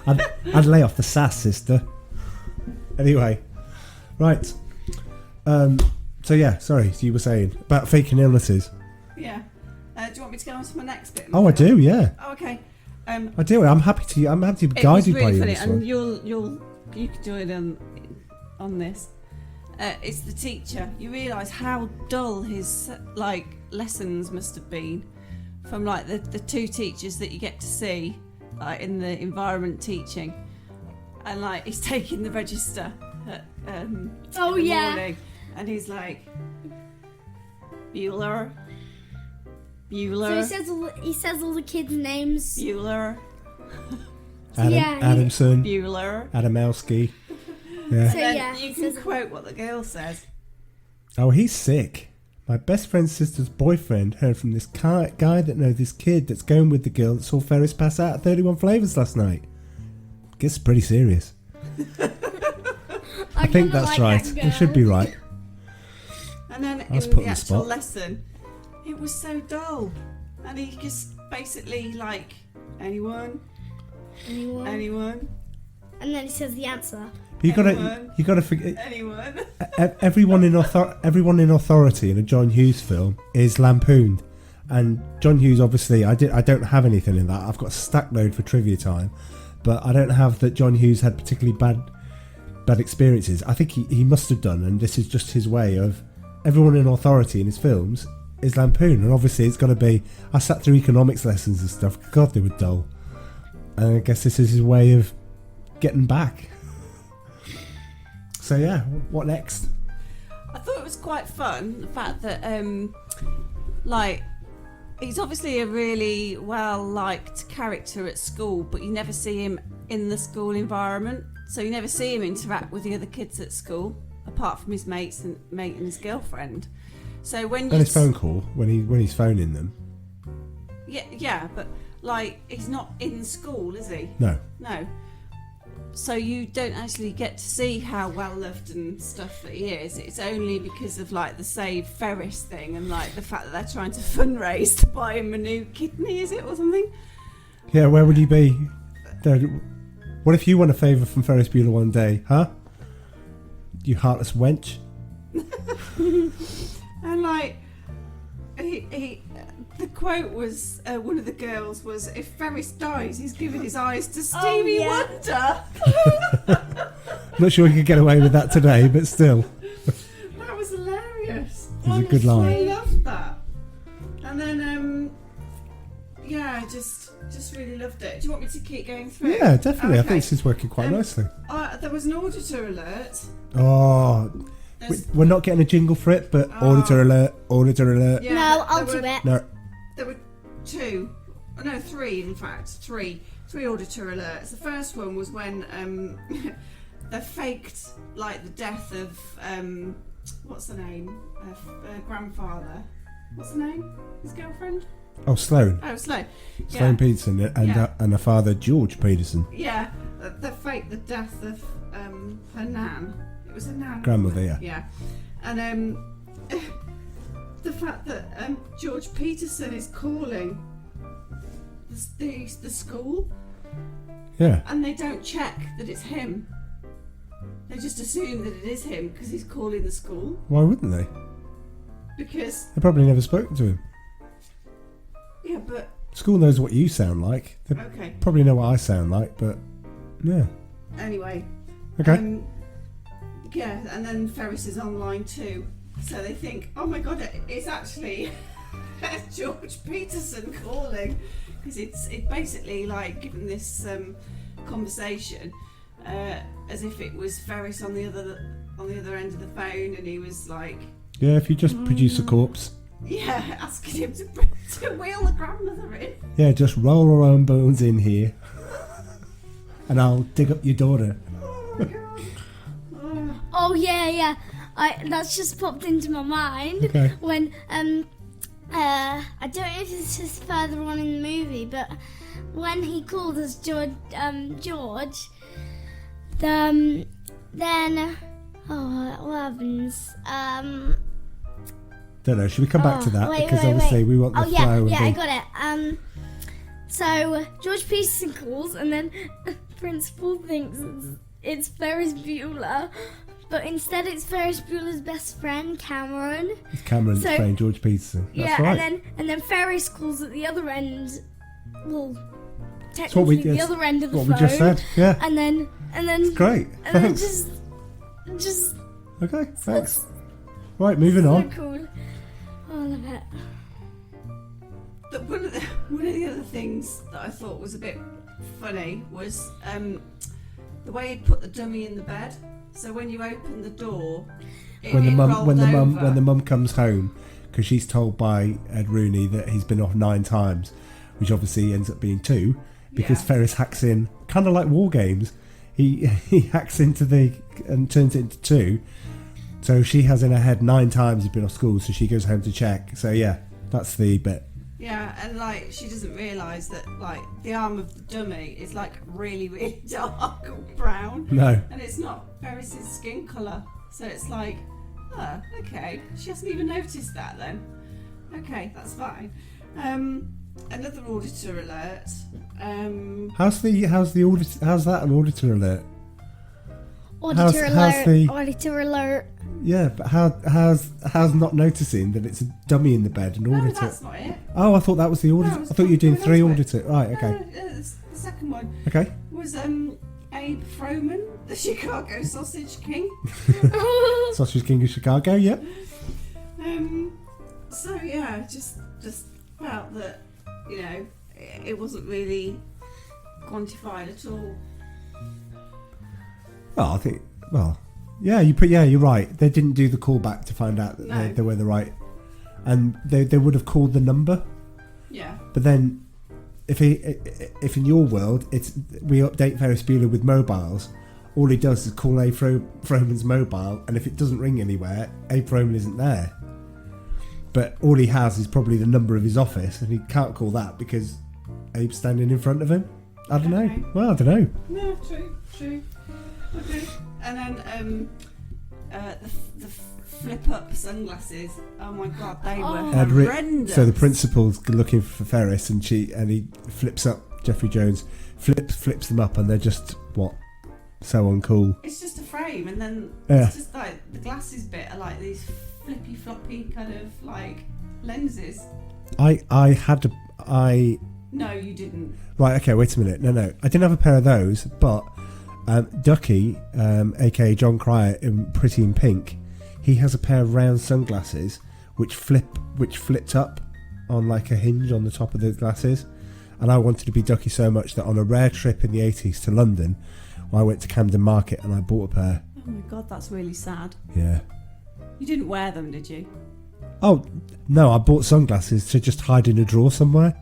I'd lay off the sass, sister. Anyway, right. So yeah, sorry. So you were saying about faking illnesses. Yeah. Do you want me to go on to my next bit? Oh, I do. Yeah, Oh, okay. I do. I'm happy to be It was guided by really you. funny, on this and one. you can join on this. It's the teacher. You realise how dull his like lessons must have been from like the two teachers that you get to see like in the environment teaching, and like he's taking the register at, Oh, in the yeah. morning, and he's like, Bueller. So he says all the kids' names. Bueller. Adamson. Bueller. Adamowski. Yeah. So yeah, you can quote what the girl says. Oh, he's sick. My best friend's sister's boyfriend heard from this guy that knows this kid that's going with the girl that saw Ferris pass out at 31 Flavours last night. Gets pretty serious. I think that's right. It should be right. And then I was in put the on the actual spot. lesson, it was so dull. And he just basically like, anyone? Anyone? And then he says the answer. You gotta forget. Anyone? Everyone in authority in a John Hughes film is lampooned, and John Hughes obviously I don't have anything in that. I've got a stack load for trivia time, but I don't have that John Hughes had particularly bad experiences. I think he must have done, and this is just his way of everyone in authority in his films is lampooned, and obviously it's got to be. I sat through economics lessons and stuff. God, they were dull, and I guess this is his way of getting back. So yeah, what next? I thought it was quite fun, the fact that like he's obviously a really well liked character at school, but you never see him in the school environment, so you never see him interact with the other kids at school apart from his mate and his girlfriend. So when And his phone call when he's phoning them. Yeah, but like he's not in school, is he? No. So you don't actually get to see how well loved and stuff that he is. It's only because of like the Save Ferris thing and like the fact that they're trying to fundraise to buy him a new kidney, is it, or something? Yeah, where would he be? What if you won a favour from Ferris Bueller one day, huh? You heartless wench. And like the quote was one of the girls was, "If Ferris dies, he's giving his eyes to Stevie Wonder." Not sure he could get away with that today, but still. That was hilarious. It was a good line. I loved that. And then I just really loved it. Do you want me to keep going through? Yeah, definitely. Okay. I think this is working quite nicely. There was an auditor alert. Oh, we're not getting a jingle for it, but auditor alert. Yeah, no, I'll do it. No. There were three, in fact. Three auditor alerts. The first one was when they faked like the death of what's the name? Grandfather. What's the name? His girlfriend? Oh, Sloane. Oh, Sloane. Sloane Peterson and her father George Peterson. Yeah, they faked the death of her nan. It was her nan. Grandmother, yeah. Yeah, and the fact that George Peterson is calling the school. Yeah. And they don't check that it's him. They just assume that it is him because he's calling the school. Why wouldn't they? Because They've probably never spoken to him. yeah, but School knows what you sound like. They okay. probably know what I sound like, but yeah. Anyway. Okay. Yeah, and then Ferris is online too. So they think, oh my god, it's actually George Peterson calling, because it's basically like given this conversation as if it was Ferris on the other end of the phone, and he was like, Yeah, if you just produce a corpse. yeah, asking him to wheel the grandmother in. Yeah, just roll our own bones in here, and I'll dig up your daughter. Oh yeah. That's just popped into my mind. Okay. When I don't know if this is further on in the movie, but when he called us George, then what happens? Don't know. Should we come back to that? Wait, Because obviously we want the flow. Yeah, I got it. So George Peterson calls, and then principal thinks it's Ferris Bueller, but instead it's Ferris Bueller's best friend, Cameron. It's Cameron that's playing George Peterson. That's right. and then Ferris calls at the other end. Well, That's what we technically the other end of the phone. What we just said. Yeah. And then It's great. And then Thanks. just Okay. Thanks. Right, moving on. so cool. Oh, I love it. One of the other things that I thought was a bit funny was the way he put the dummy in the bed. So when you open the door, when the rolled mum comes home, because she's told by Ed Rooney that he's been off 9 times, which obviously ends up being 2, because Ferris hacks in, kind of like War Games. He hacks into and turns it into 2. So she has in her head 9 times he's been off school, so she goes home to check. So yeah, that's the bit. Yeah, and like she doesn't realise that like the arm of the dummy is like really, really dark brown. No. And it's not Ferris's skin colour. So it's like, oh, okay. She hasn't even noticed that then. Okay, that's fine. Another auditor alert. How's that an auditor alert? Auditor alert. Auditor alert. Yeah, but how's not noticing that it's a dummy in the bed an auditor? No, that's not it. Oh, I thought that was the auditor. No, I thought you were doing 3 auditor. Right, okay. The second one. Okay. Was Abe Froman, the Chicago Sausage King. Sausage King of Chicago, yeah. So yeah, just felt that, you know, it wasn't really quantified at all. Well, I think, you're right. They didn't do the callback to find out that they were the right, and they would have called the number. Yeah. But then, if in your world we update Ferris Bueller with mobiles, all he does is call Abe Froman's mobile, and if it doesn't ring anywhere, Abe Froman isn't there. But all he has is probably the number of his office, and he can't call that because Abe's standing in front of him. I don't know. Well, I don't know. No, true. Okay. And then the flip-up sunglasses. Oh my god, they were horrendous. So the principal's looking for Ferris, and he flips up Jeffrey Jones, flips them up, and they're just so uncool. It's just a frame, and then it's just like the glasses bit are like these flippy floppy kind of like lenses. No, you didn't. Right, okay, wait a minute. No, I didn't have a pair of those, but Ducky, aka John Cryer in Pretty in Pink, he has a pair of round sunglasses which flipped up on like a hinge on the top of the glasses, and I wanted to be Ducky so much that on a rare trip in the 80s to London, I went to Camden Market and I bought a pair. Oh my god, that's really sad. Yeah. You didn't wear them, did you? Oh no, I bought sunglasses to just hide in a drawer somewhere.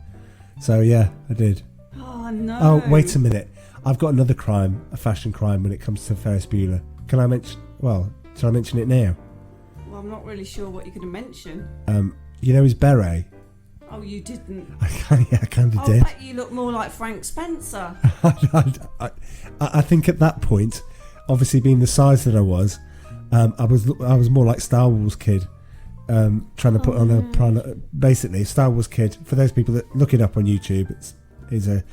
So yeah, I did. Oh no. Oh, wait a minute. I've got another crime, a fashion crime when it comes to Ferris Bueller. Can I mention? Well, should I mention it now? Well, I'm not really sure what you're going to mention. You know his beret? Oh, you didn't? Yeah, I kind of did. I bet you look more like Frank Spencer. I think at that point, obviously being the size that I was more like Star Wars kid, trying to put on basically Star Wars kid. For those people that look it up on YouTube, he's a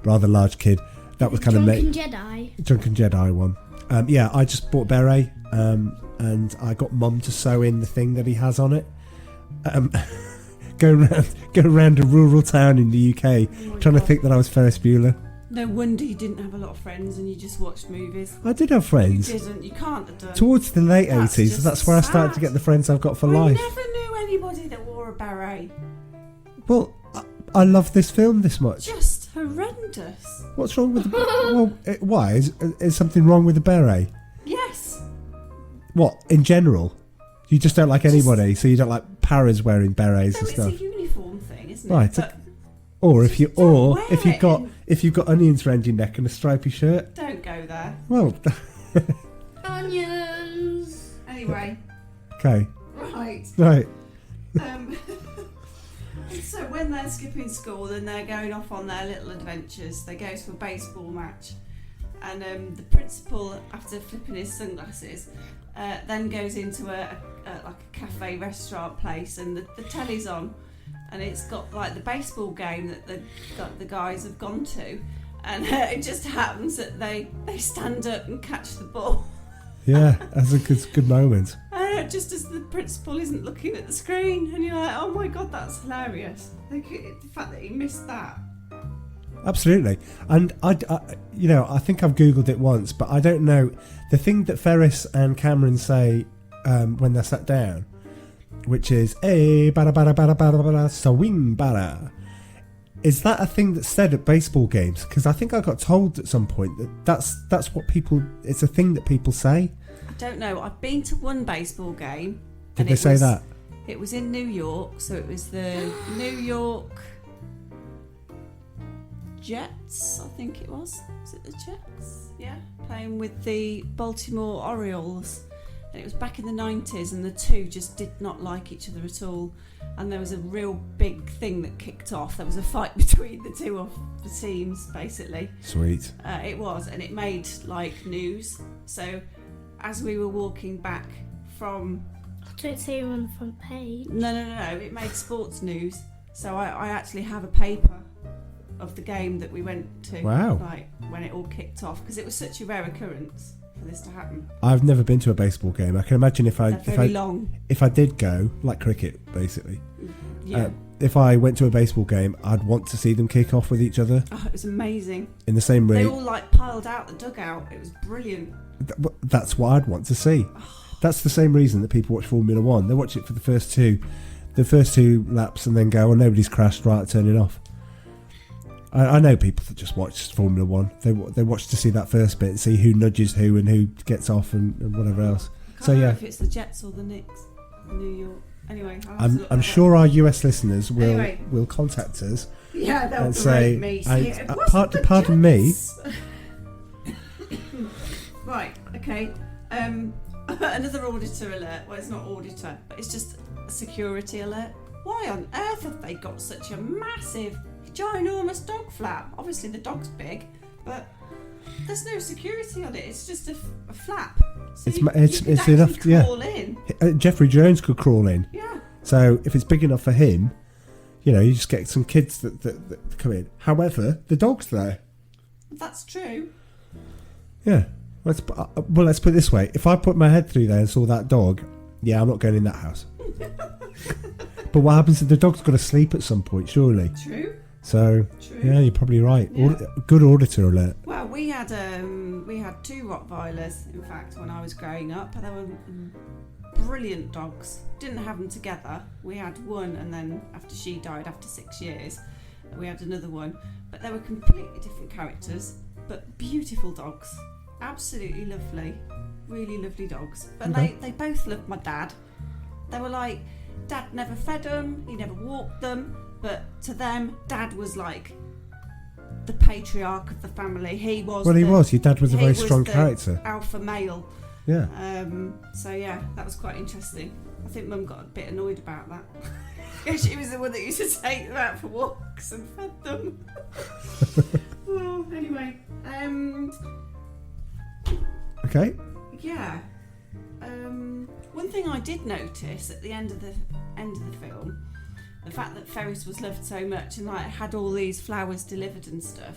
rather large kid. That was kind of Drunken Jedi one. Yeah, I just bought a beret, and I got Mum to sew in the thing that he has on it. Go around a rural town in the UK, trying to think that I was Ferris Bueller. No wonder you didn't have a lot of friends and you just watched movies. I did have friends. You didn't. You can't have done. Towards the late 80s, that's where I started to get the friends I've got for life. I never knew anybody that wore a beret. Well, I love this film this much. Just horrendous. What's wrong with the... why? Is something wrong with the beret? Yes. What, in general? You just don't like anybody, so you don't like paras wearing berets and stuff. It's a uniform thing, isn't it? Right. But or if you've got onions around your neck and a stripy shirt. Don't go there. Well. Onions. Anyway. Okay. Right. So when they're skipping school and they're going off on their little adventures, they go to a baseball match, and the principal, after flipping his sunglasses, then goes into a cafe restaurant place, and the telly's on, and it's got like the baseball game that the guys have gone to, and it just happens that they stand up and catch the ball. Yeah, that's a good moment. Just as the principal isn't looking at the screen, and you're like, oh my god, that's hilarious. The fact that he missed that. Absolutely. And I think I've googled it once, but I don't know the thing that Ferris and Cameron say when they're sat down, which is "Hey, bada bada bada bada bada, swing bada." Is that a thing that's said at baseball games? Because I think I got told at some point that's what people. It's a thing that people say. I don't know. I've been to one baseball game. Did they say that? It was in New York, so it was the New York Jets, I think it was. Was it the Jets? Yeah, playing with the Baltimore Orioles. And it was back in the 90s, and the two just did not like each other at all. And there was a real big thing that kicked off. There was a fight between the two of the teams, basically. Sweet. It was, and it made like news. So as we were walking back from... I don't see you on the front page. No. It made sports news. So I actually have a paper of the game that we went to. Wow. Like when it all kicked off, because it was such a rare occurrence for this to happen. I've never been to a baseball game. I can imagine if I did go, like cricket, basically. Yeah. If I went to a baseball game, I'd want to see them kick off with each other. Oh, it was amazing. In the same They room. all like piled out the dugout. It was brilliant. That's what I'd want to see. That's the same reason that people watch Formula One. They watch it for the first two laps and then go, "Oh, nobody's crashed, right, turn it off." I know people that just watch Formula One. They watch to see that first bit, see who nudges who and who gets off and whatever else. I can't remember if it's the Jets or the Knicks in New York. Anyway, I'm sure our US listeners will contact us. Yeah, they'll and say, me. "Pardon me." Right. Okay. Another auditor alert. Well, it's not auditor, but it's just a security alert. Why on earth have they got such a massive, ginormous dog flap? Obviously, the dog's big, but there's no security on it. It's just a flap. So it's enough. Yeah. Crawl in. Jeffrey Jones could crawl in. Yeah. So if it's big enough for him, you just get some kids that come in. However, the dog's there. That's true. Yeah. Let's put it this way. If I put my head through there and saw that dog, yeah, I'm not going in that house. But what happens if the dog's got to sleep at some point, surely? True. So, True. Yeah, you're probably right. Yeah. Good auditor alert. Well, we had two Rottweilers, in fact, when I was growing up. They were brilliant dogs. Didn't have them together. We had one, and then after she died, after 6 years, we had another one. But they were completely different characters, but beautiful dogs. Absolutely lovely. Really lovely dogs. But they both loved my dad. They were like, Dad never fed them, he never walked them, but to them, Dad was like the patriarch of the family. He was. Well, he was. Your dad was a very strong character. Alpha male. Yeah. So yeah, that was quite interesting. I think Mum got a bit annoyed about that. She was the one that used to take them out for walks and fed them. Oh, anyway. Okay. Yeah. One thing I did notice at the end of the film, the fact that Ferris was loved so much and like had all these flowers delivered and stuff,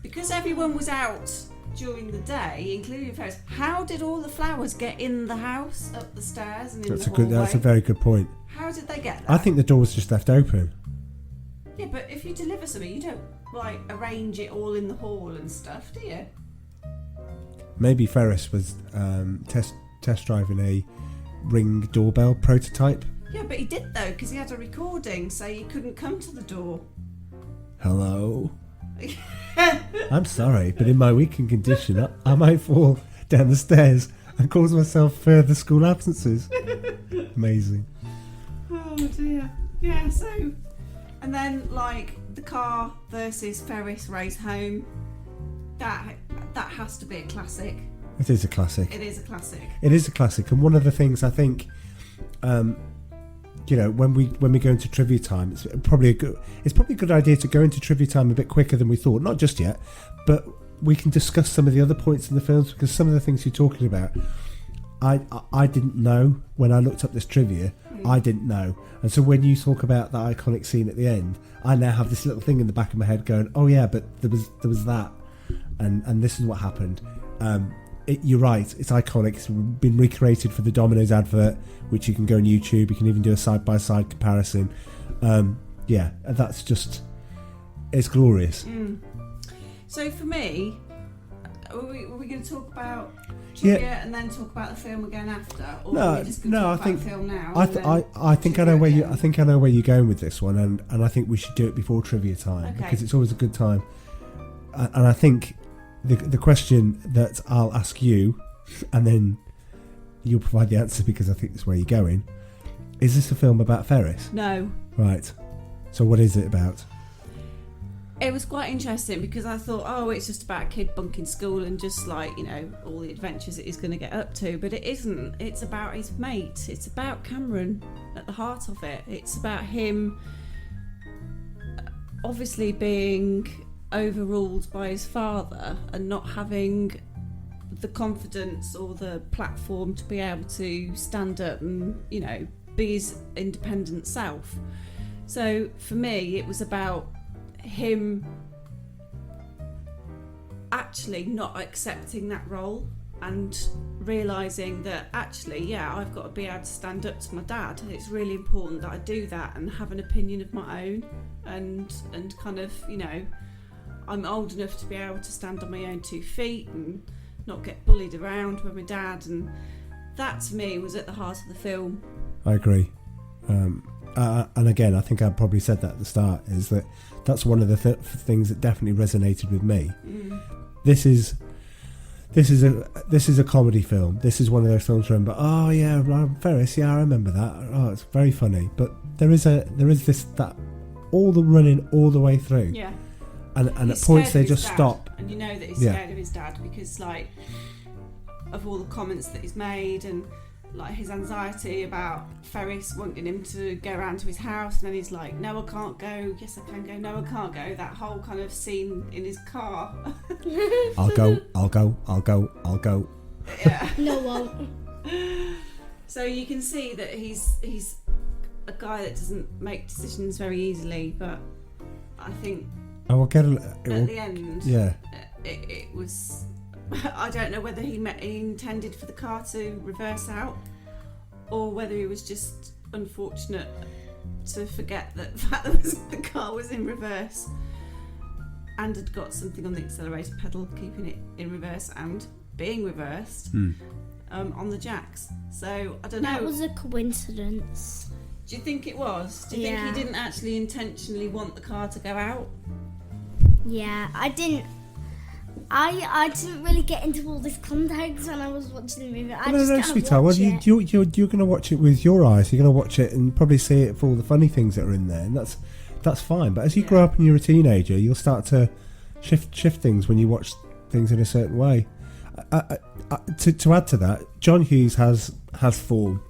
because everyone was out during the day, including Ferris. How did all the flowers get in the house, up the stairs, and in the hallway? That's a very good point. How did they get there? I think the door was just left open. Yeah, but if you deliver something, you don't like arrange it all in the hall and stuff, do you? Maybe Ferris was test driving a Ring doorbell prototype. Yeah, but he did though, because he had a recording, so you couldn't come to the door. Hello. I'm sorry, but in my weakened condition, I might fall down the stairs and cause myself further school absences. Amazing. Oh dear. Yeah, so... And then, like, the car versus Ferris race home, that has to be a classic. It is a classic. It is a classic. It is a classic, and one of the things I think, when we go into trivia time, it's probably a good idea to go into trivia time a bit quicker than we thought. Not just yet, but we can discuss some of the other points in the films, because some of the things you're talking about, I didn't know when I looked up this trivia. I didn't know, and so when you talk about that iconic scene at the end, I now have this little thing in the back of my head going, "Oh yeah, but there was that, and this is what happened." You're right, it's iconic. It's been recreated for the Domino's advert, which you can go on YouTube. You can even do a side-by-side comparison. Yeah, that's just, it's glorious. So for me, Are we going to talk about trivia and then talk about the film again after? Or are we just going to talk about the film now? I think I know where you. I think I know where you're going with this one, and I think we should do it before trivia time because it's always a good time. And I think the question that I'll ask you, and then you'll provide the answer because I think that's where you're going. Is this a film about Ferris? No. Right. So what is it about? It was quite interesting because I thought, oh, it's just about a kid bunking school and just like, you know, all the adventures that he's going to get up to. But it isn't. It's about his mate. It's about Cameron at the heart of it. It's about him obviously being overruled by his father and not having the confidence or the platform to be able to stand up and, you know, be his independent self. So for me, it was about him actually not accepting that role and realising that actually, yeah, I've got to be able to stand up to my dad. It's really important that I do that and have an opinion of my own and kind of, you know, I'm old enough to be able to stand on my own 2 feet and not get bullied around with my dad, and that to me was at the heart of the film. I agree. And again, I think I probably said that at the start, is that that's one of the things that definitely resonated with me. This is a comedy film. This is one of those films where I'm like, oh yeah, Ferris, yeah, I remember that. Oh, it's very funny. But there is that all the running all the way through. Yeah. And at points they just stop. And you know that he's scared of his dad because, like, of all the comments that he's made and like his anxiety about Ferris wanting him to go around to his house, and then he's like, no, I can't go, yes I can go, no, I can't go. That whole kind of scene in his car. I'll go. Yeah. No, won't. So you can see that he's a guy that doesn't make decisions very easily, but I think at the end, yeah, it was. I don't know whether he intended for the car to reverse out, or whether he was just unfortunate to forget that the car was in reverse and had got something on the accelerator pedal, keeping it in reverse and being reversed on the jacks. So I don't know. That was a coincidence. Do you think it was? Do you think he didn't actually intentionally want the car to go out? Yeah, I didn't really get into all this context when I was watching the movie. No, sweetheart. Well, you're going to watch it with your eyes. You're going to watch it and probably see it for all the funny things that are in there, and that's fine. But as you grow up and you're a teenager, you'll start to shift things when you watch things in a certain way. To add to that, John Hughes has form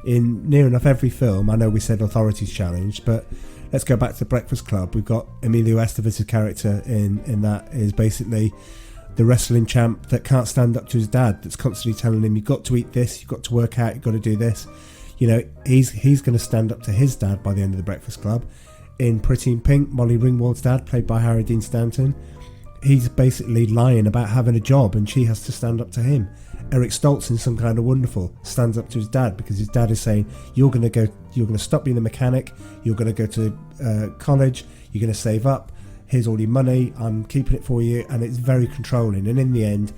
in near enough every film. I know we said Authorities Challenged, but let's go back to The Breakfast Club. We've got Emilio Estevez's character in that is basically the wrestling champ that can't stand up to his dad, that's constantly telling him, you've got to eat this, you've got to work out, you've got to do this. You know, he's going to stand up to his dad by the end of The Breakfast Club. In Pretty in Pink, Molly Ringwald's dad, played by Harry Dean Stanton, he's basically lying about having a job and she has to stand up to him. Eric Stoltz in Some Kind of Wonderful stands up to his dad because his dad is saying, you're going to stop being a mechanic, you're going to go to college, you're going to save up, here's all your money, I'm keeping it for you. And it's very controlling, and in the end,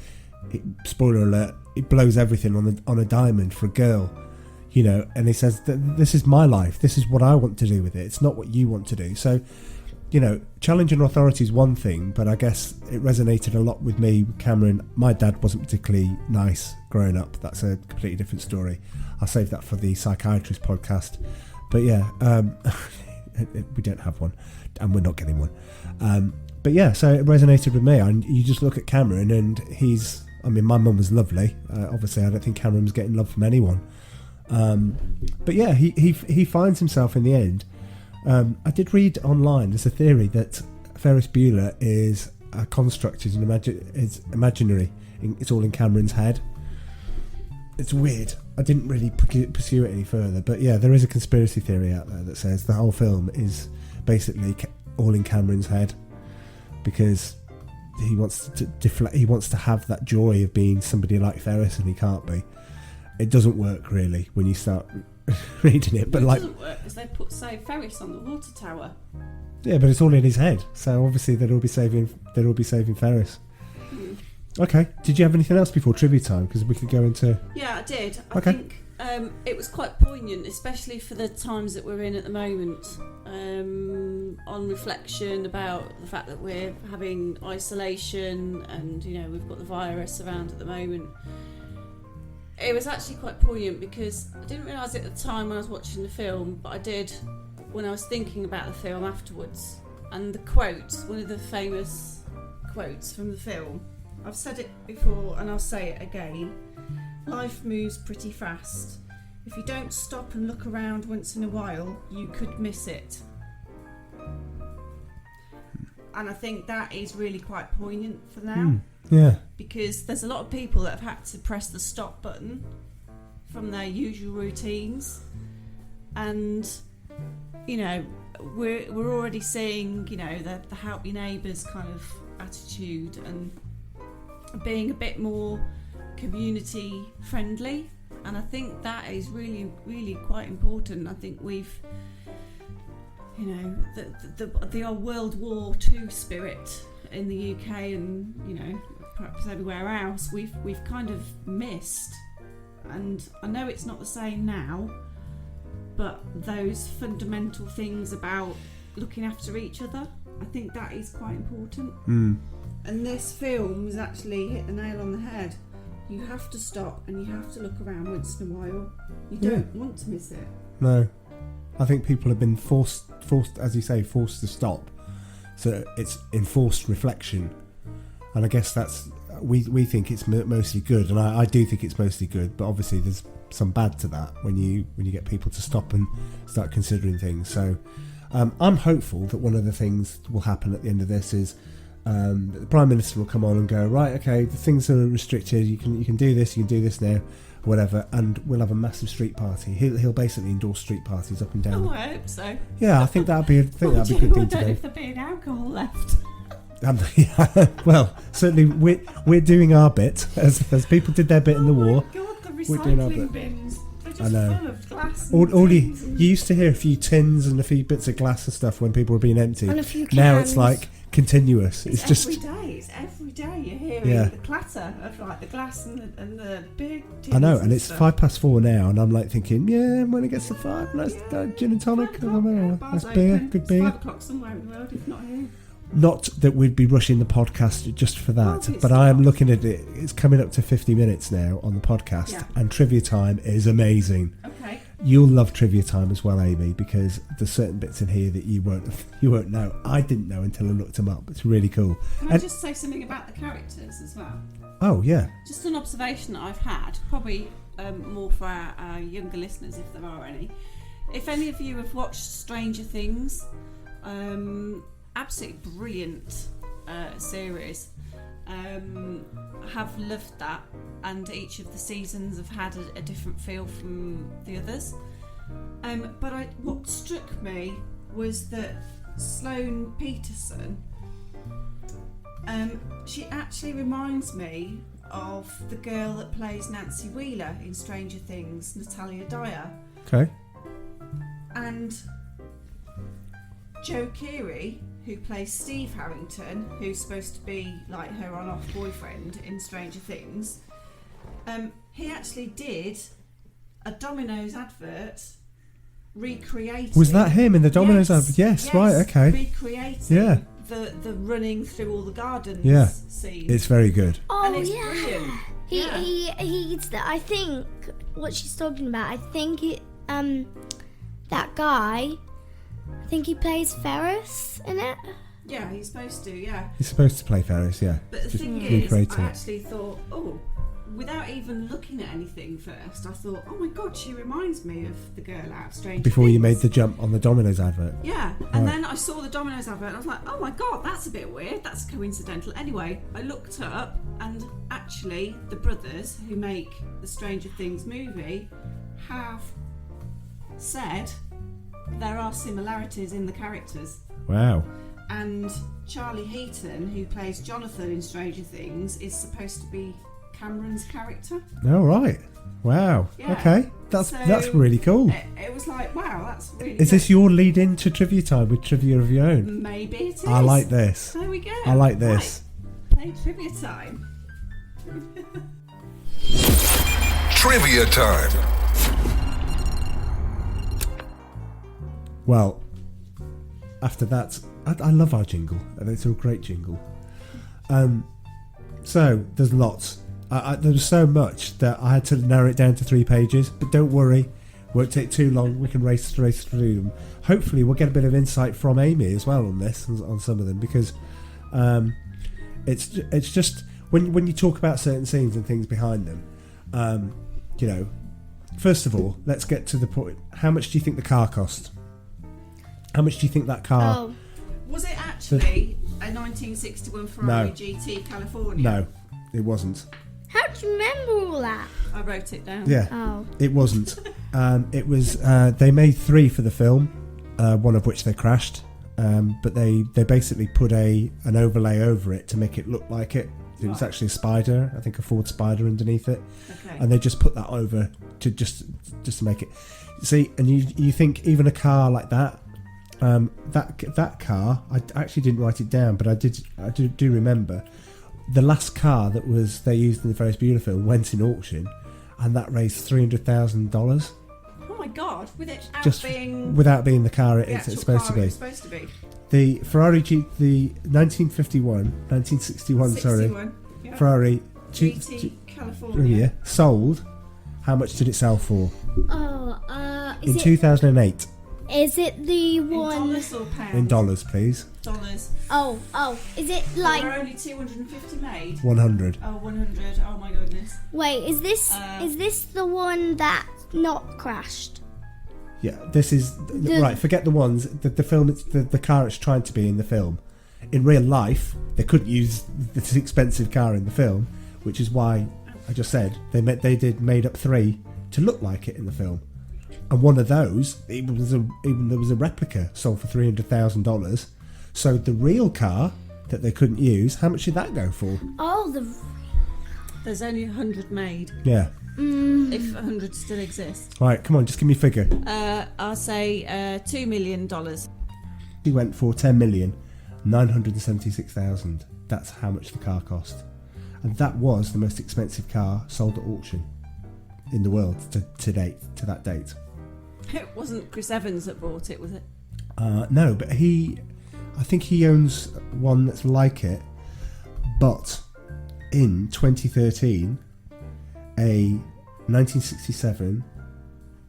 spoiler alert, it blows everything on a diamond for a girl, you know. And he says, this is my life, this is what I want to do with it, it's not what you want to do. So, you know, challenging authority is one thing, but I guess it resonated a lot with me, Cameron. My dad wasn't particularly nice growing up. That's a completely different story. I'll save that for the psychiatrist podcast. But yeah, we don't have one, and we're not getting one. But yeah, so it resonated with me. And you just look at Cameron, and my mum was lovely. Obviously, I don't think Cameron was getting love from anyone. But yeah, he finds himself in the end. I did read online, there's a theory that Ferris Bueller is a construct, is imaginary. It's all in Cameron's head. It's weird. I didn't really pursue it any further, but yeah, there is a conspiracy theory out there that says the whole film is basically all in Cameron's head because he wants to have that joy of being somebody like Ferris, and he can't be. It doesn't work really when you start reading it, but it like doesn't work because they put Ferris on the water tower. Yeah, but it's all in his head, so obviously they'll all be saving Ferris. Okay. Did you have anything else before trivia time? Because we could go into... Yeah, I did. I Okay. think it was quite poignant, especially for the times that we're in at the moment. On reflection about the fact that we're having isolation and, you know, we've got the virus around at the moment. It was actually quite poignant because I didn't realise it at the time when I was watching the film, but I did when I was thinking about the film afterwards. And the quote, one of the famous quotes from the film, I've said it before and I'll say it again. Life moves pretty fast. If you don't stop and look around once in a while, you could miss it. And I think that is really quite poignant for now. Yeah. Because there's a lot of people that have had to press the stop button from their usual routines. And, you know, we're already seeing, you know, the help your neighbours kind of attitude and being a bit more community friendly, and I think that is really, really quite important. I think we've, you know, the old World War II spirit in the UK and, you know, perhaps everywhere else, we've kind of missed. And I know it's not the same now, but those fundamental things about looking after each other, I think that is quite important. And this film has actually hit the nail on the head. You have to stop and you have to look around once in a while. You don't want to miss it. No. I think people have been forced, as you say, forced to stop. So it's enforced reflection. And I guess that's, we think it's mostly good, and I do think it's mostly good, but obviously there's some bad to that when you get people to stop and start considering things. So I'm hopeful that one of the things will happen at the end of this is the Prime Minister will come on and go, right, okay, the things are restricted, you can do this, you can do this now, whatever, and we'll have a massive street party. He'll basically endorse street parties up and down. Oh, I hope so. Yeah, I think that'd be a good thing I to don't do. know if there'll be any alcohol left. Yeah, well, certainly we're doing our bit as people did their bit in the war. God, the We're doing our recycling bit. bins. They're just I know. full of glass. All you used to hear a few tins and a few bits of glass and stuff when people were being empty. And a few Now cans. it's like continuous. It's just every day. It's every day you're hearing Yeah. the clatter of like the glass and the big tins. I know, and it's stuff. 4:05 now, and I'm like thinking, yeah, when it gets to 5, nice gin and tonic, I don't know, Bars nice beer, open. good It's beer. 5 o'clock somewhere in the world, if not here. Not that we'd be rushing the podcast just for that, Obviously but I am not. looking at it. It's coming up to 50 minutes now on the podcast, Yeah. and trivia time is amazing. Okay. You'll love trivia time as well, Amy, because there's certain bits in here that you won't know. I didn't know until I looked them up. It's really cool. Can I And- just say something about the characters as well? oh yeah, Just an observation that I've had, probably more for our younger listeners, if there are any. If any of you have watched Stranger Things, absolutely brilliant series. Have loved that, and each of the seasons have had a different feel from the others. But what struck me was that Sloane Peterson, she actually reminds me of the girl that plays Nancy Wheeler in Stranger Things, Natalia Dyer. okay. And Joe Keery, who plays Steve Harrington, who's supposed to be like her on-off boyfriend in Stranger Things, he actually did a Domino's advert recreating... Was that him in the Domino's Yes, advert? Yes, right, okay. Recreating Yeah. the running through all the gardens Yeah. scene. It's very good. Oh And it's yeah. brilliant. He's the, I think what she's talking about. I think that guy. I think he plays Ferris in it. Yeah, he's supposed to, yeah. He's supposed to play Ferris, yeah. But the Just thing is, recreating I it. actually thought, without even looking at anything first, I thought, oh my god, she reminds me of the girl out of Stranger Before you made Things. the jump on the Domino's advert. Yeah, and Right. then I saw the Domino's advert and I was like, oh my god, that's a bit weird, that's coincidental. Anyway, I looked up and actually the brothers who make the Stranger Things movie have said there are similarities in the characters. Wow. And Charlie Heaton, who plays Jonathan in Stranger Things, is supposed to be Cameron's character. Oh, right. Wow. Yeah. Okay. That's really cool. It was like, wow, that's really Is this your lead in to trivia time with trivia of your own? Maybe it is. I like this. There we go. I like this. Right. Play trivia time. Trivia time. Well, after that, I love our jingle. It's a great jingle. So there's lots. There was so much that I had to narrow it down to 3 pages. But don't worry, won't take too long. We can race through them. Hopefully, we'll get a bit of insight from Amy as well on this, on some of them, because it's just when you talk about certain scenes and things behind them. You know, first of all, let's get to the point. How much do you think the car cost? How much do you think that car? Oh. Was it actually a 1961 Ferrari GT California? No, it wasn't. How do you remember all that? I wrote it down. Yeah, Oh. it wasn't. It was. They made 3 for the film, one of which they crashed. But they basically put an overlay over it to make it look like it. It was actually a Spider, I think a Ford Spider underneath it, and they just put that over to just to make it. See, and you think even a car like that, that car, I actually didn't write it down, but I do remember the last car that they used in the Ferris Bueller film went in auction, and that raised $300,000. Oh my God! Without being the car it's supposed to be. It's supposed to be. The Ferrari the 1961, yeah. Ferrari GT California. Yeah, sold. How much did it sell for? Is in 2008. Is it the one? In dollars or pounds? In dollars, please. Dollars. Oh, is it like? There were only 250 made. 100. Oh, 100. Oh my goodness. Wait, is this the one that not crashed? Yeah, this is right. Forget the ones. The film. It's the car it's trying to be in the film. In real life, they couldn't use this expensive car in the film, which is why I just said they made up 3 to look like it in the film. And one of those, there was a replica sold for $300,000. So the real car that they couldn't use, how much did that go for? Oh, there's only 100 made. Yeah. If 100 still exist. Right, come on, just give me a figure. I'll say $2 million. He went for $10,976,000. That's how much the car cost, and that was the most expensive car sold at auction in the world to that date. It wasn't Chris Evans that bought it, was it? No, but I think he owns one that's like it. But in 2013, a 1967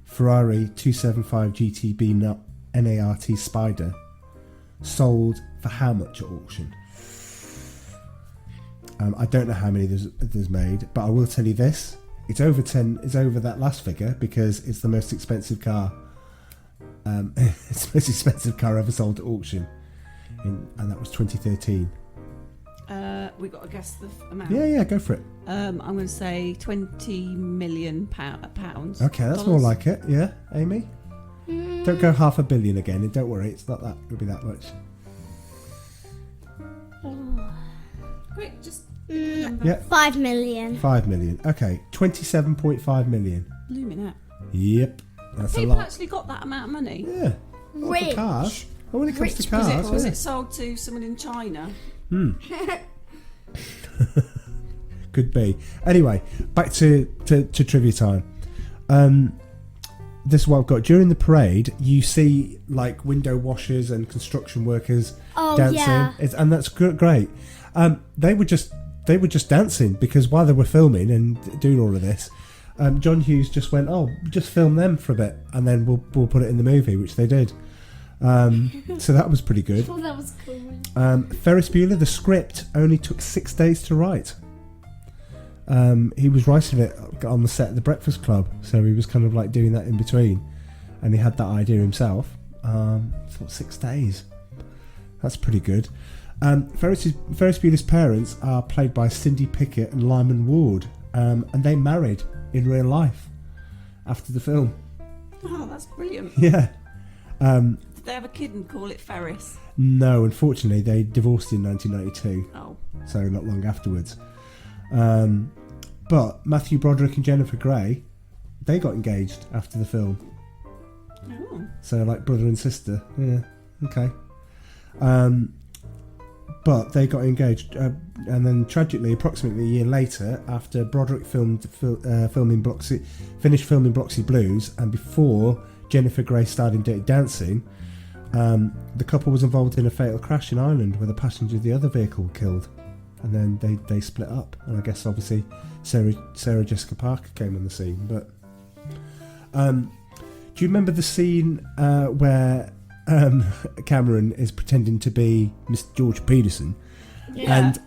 Ferrari 275 GTB NART Spider sold for how much at auction? I don't know how many there's made, but I will tell you this: it's over that last figure because it's the most expensive car. It's the most expensive car ever sold at auction, and that was 2013. We got to guess the amount. Yeah, go for it. I'm going to say 20 million pounds. Okay, that's more like it. Yeah, Amy. Don't go $500 million again. Don't worry, it's not that. It'll be that much. Quick, just. Yeah. 5 million. 5 million. Okay, 27.5 million. Blooming out. Yep, that's People a lot. actually got that amount of money. Yeah. Well, for cars. Well, when it comes to cars, Was it sold to someone in China? Could be. Anyway, back to trivia time. This is what I've got. During the parade, you see like window washers and construction workers dancing, yeah. and that's great. They were just dancing because while they were filming and doing all of this, John Hughes just went, "Oh, just film them for a bit, and then we'll put it in the movie," which they did. So that was pretty good. Oh, that was cool. Ferris Bueller, the script only took 6 days to write. He was writing it on the set of The Breakfast Club, so he was kind of like doing that in between, and he had that idea himself. 6 days. That's pretty good. Ferris Bueller's parents are played by Cindy Pickett and Lyman Ward, and they married in real life after the film. Oh, that's brilliant. Yeah. Did they have a kid and call it Ferris? No, unfortunately, they divorced in 1992. Oh. So not long afterwards. But Matthew Broderick and Jennifer Grey, they got engaged after the film. Oh. So like brother and sister. Yeah. Okay. but they got engaged, and then tragically, approximately a year later, after Broderick finished filming Bloxy Blues, and before Jennifer Grey starred in Dirty Dancing, the couple was involved in a fatal crash in Ireland where the passenger of the other vehicle were killed, and then they split up. And I guess obviously Sarah Jessica Parker came on the scene. But do you remember the scene where Cameron is pretending to be Mr. George Peterson, and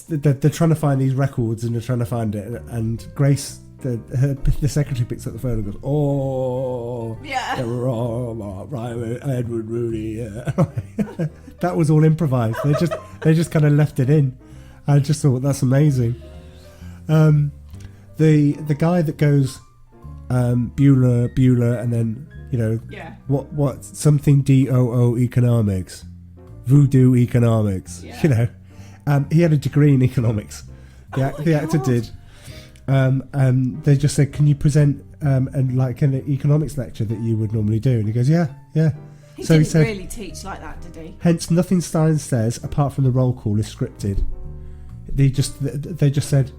they're trying to find these records and they're trying to find it, and Grace, the secretary, picks up the phone and goes, "Oh, yeah, they were all right, Edward, Rudy." Yeah. That was all improvised. They just kind of left it in. I just thought that's amazing. The guy that goes Bueller, and then what something DOO economics, voodoo economics. Yeah. He had a degree in economics. The actor did. They just said, "Can you present an economics lecture that you would normally do?" And he goes, "Yeah." He So didn't he said, really teach like that, did he? "Hence, nothing Stein says apart from the roll call is scripted." They just said,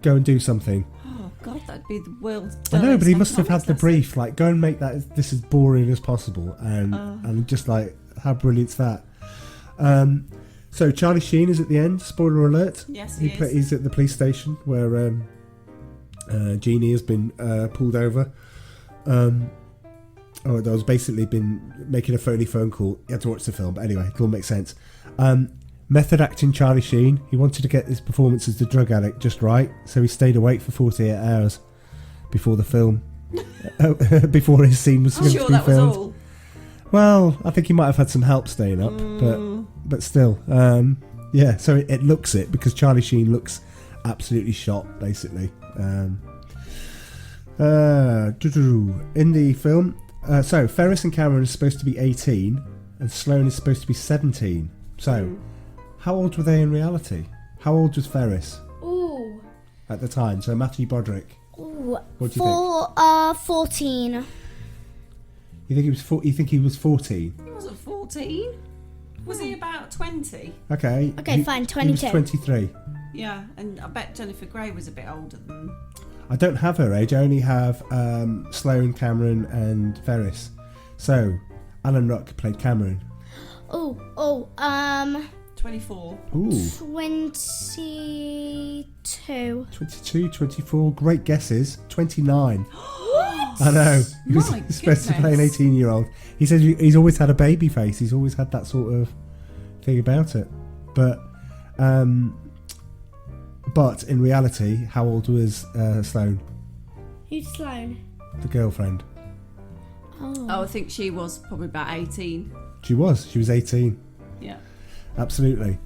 "Go and do something." Oh God, that'd be the world's. I know, but he dullest must have had the economics brief, like, go and make this as boring as possible, and just like, how brilliant's that? So Charlie Sheen is at the end. Spoiler alert. Yes, he is. He's at the police station where Jeannie has been pulled over. That was basically been making a phony phone call. You had to watch the film, but anyway, it all makes sense. Method acting Charlie Sheen. He wanted to get his performance as the drug addict just right, so he stayed awake for 48 hours before the film, before his scene was going to be filmed. Was all. Well, I think he might have had some help staying up, but still, yeah. So it looks it, because Charlie Sheen looks absolutely shot, basically. In the film, so Ferris and Cameron is supposed to be 18, and Sloane is supposed to be 17. So, how old were they in reality? How old was Ferris? Ooh. At the time? So Matthew Broderick. Ooh. What do you think? 14. You think he was? You think he was 14? He wasn't 14. Was he about 20? Okay. Okay, fine. 22. He was 23. Yeah, and I bet Jennifer Grey was a bit older than. I don't have her age. I only have Sloane, Cameron, and Ferris. So, Alan Ruck played Cameron. 24. Ooh. 22. 22, 24. Great guesses. 29. I know. He was supposed to play an 18-year-old. He says he's always had a baby face. He's always had that sort of thing about it. But in reality, how old was Sloane? Who's Sloane? The girlfriend. Oh, I think she was probably about 18. She was 18. Yeah. Absolutely.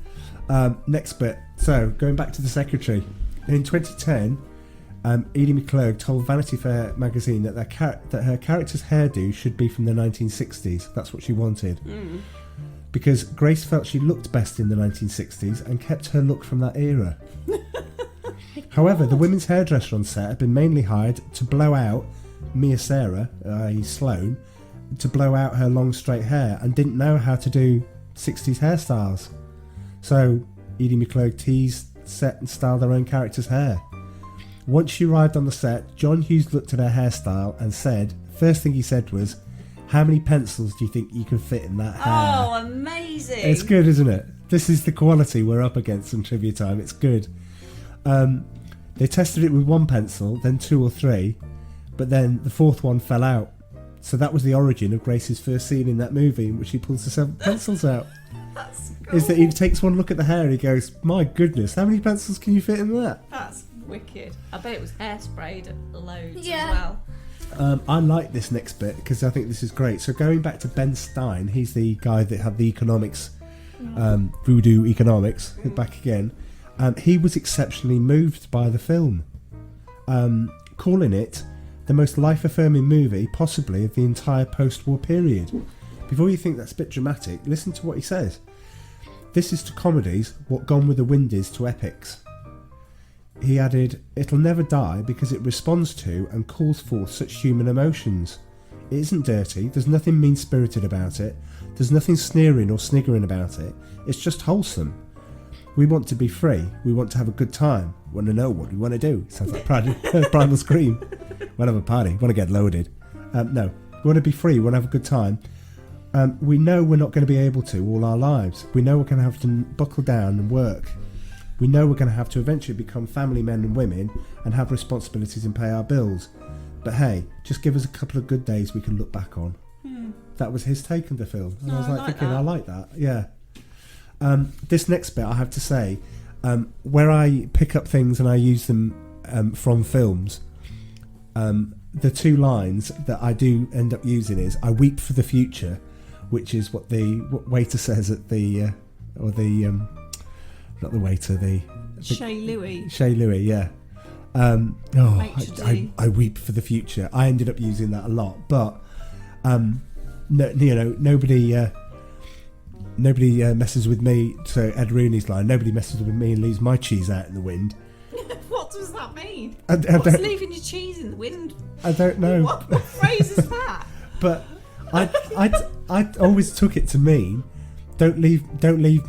Next bit. So, going back to the secretary. In 2010, Edie McClurg told Vanity Fair magazine that her character's hairdo should be from the 1960s. That's what she wanted. Because Grace felt she looked best in the 1960s and kept her look from that era. However, the women's hairdresser on set had been mainly hired to blow out Mia Sarah, i.e. Sloane, to blow out her long straight hair, and didn't know how to do 60s hairstyles. So Edie McClurg teased, set and styled their own character's hair. Once she arrived on the set, John Hughes looked at her hairstyle and said, first thing he said was, "How many pencils do you think you can fit in that hair?" Oh, amazing. It's good, isn't it? This is the quality we're up against in trivia time. It's good. They tested it with one pencil, then 2 or 3, but then the 4th one fell out. So that was the origin of Grace's first scene in that movie, in which she pulls the 7 pencils out. That's cool. Is that he takes one look at the hair and he goes, "My goodness, how many pencils can you fit in that?" That's wicked. I bet it was hairsprayed loads Yeah. as well. I like this next bit because I think this is great. So going back to Ben Stein, he's the guy that had the economics, voodoo economics, back again. He was exceptionally moved by the film, calling it the most life-affirming movie possibly of the entire post-war period. Before you think that's a bit dramatic, listen to what he says. "This is to comedies what Gone with the Wind is to epics." He added, "It'll never die because it responds to and calls forth such human emotions. It isn't dirty, there's nothing mean-spirited about it. There's nothing sneering or sniggering about it. It's just wholesome. We want to be free. We want to have a good time. We want to know what we want to do. Sounds like Primal Scream. Want to have a party. Want to get loaded. No. We want to be free. We want to have a good time. We know we're not going to be able to all our lives. We know we're going to have to buckle down and work. We know we're going to have to eventually become family men and women and have responsibilities and pay our bills. But hey, just give us a couple of good days we can look back on. That was his take on the film. And I was thinking, I like that. Yeah. This next bit, I have to say, where I pick up things and I use them from films, the two lines that I do end up using is, I weep for the future, which is what the waiter says at the, not the waiter, Shea Louis, yeah. I weep for the future. I ended up using that a lot, but nobody messes with me. So Ed Rooney's line, nobody messes with me and leaves my cheese out in the wind. What does that mean? What's leaving your cheese in the wind? I don't know. What phrase is that? But I always took it to mean, don't leave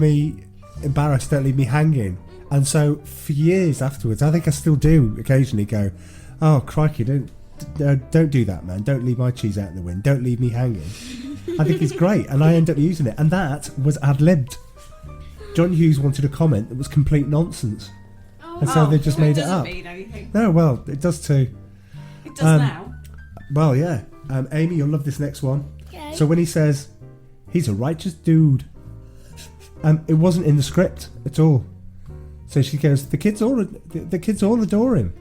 me embarrassed, don't leave me hanging. And so for years afterwards, I think I still do occasionally go, oh crikey, don't do that, man. Don't leave my cheese out in the wind. Don't leave me hanging. I think it's great, and I end up using it. And that was ad-libbed. John Hughes wanted a comment that was complete nonsense. And so they just made it up. Mean anything. No, well, it does too. It does now. Well, yeah. Amy, you'll love this next one. Okay. So when he says, he's a righteous dude, it wasn't in the script at all. So she goes, the kids all adore him.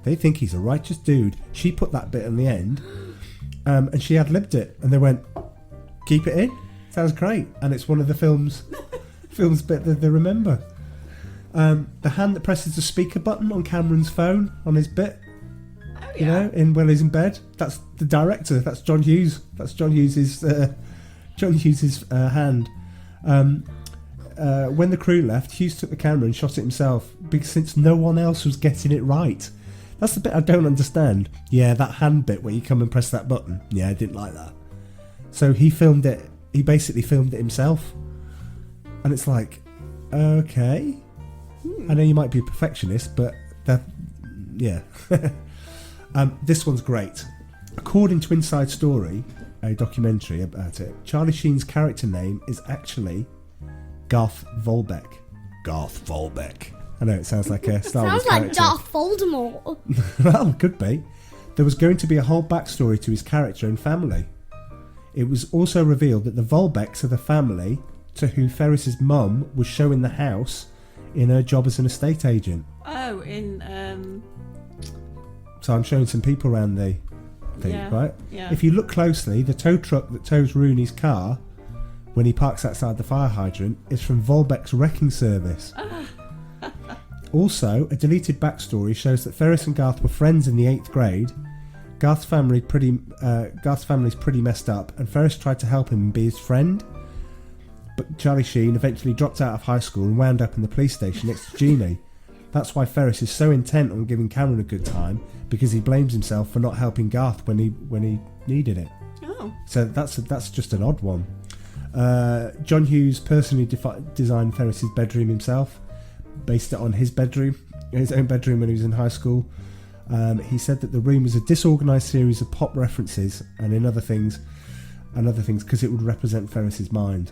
They think he's a righteous dude. She put that bit in the end, and she ad-libbed it, and they went, keep it in. Sounds great. And it's one of the film's bit that they remember. The hand that presses the speaker button on Cameron's phone on his bit. Oh, yeah. While he's in bed. That's the director. That's John Hughes. That's John Hughes's hand. When the crew left, Hughes took the camera and shot it himself, because since no one else was getting it right. That's the bit I don't understand. Yeah, that hand bit where you come and press that button. Yeah, I didn't like that. So he filmed it. He basically filmed it himself, and it's like, okay. I know you might be a perfectionist, but yeah. This one's great. According to Inside Story, a documentary about it, Charlie Sheen's character name is actually Garth Volbeck. Garth Volbeck. I know it sounds like a Star Wars character. Sounds like Darth Voldemort. Well, could be. There was going to be a whole backstory to his character and family. It was also revealed that the Volbecks are the family to who Ferris's mum was showing the house in her job as an estate agent. Oh, in So I'm showing some people around the thing, right? Yeah. If you look closely, the tow truck that tows Rooney's car when he parks outside the fire hydrant is from Volbeck's wrecking service. Also, a deleted backstory shows that Ferris and Garth were friends in the 8th grade. Garth's family's pretty messed up, and Ferris tried to help him and be his friend. But Charlie Sheen eventually dropped out of high school and wound up in the police station next to Jeannie. That's why Ferris is so intent on giving Cameron a good time, because he blames himself for not helping Garth when he needed it. Oh. So that's just an odd one. John Hughes personally designed Ferris's bedroom himself, based it on his own bedroom when he was in high school. He said that the room is a disorganised series of pop references and other things because it would represent Ferris's mind.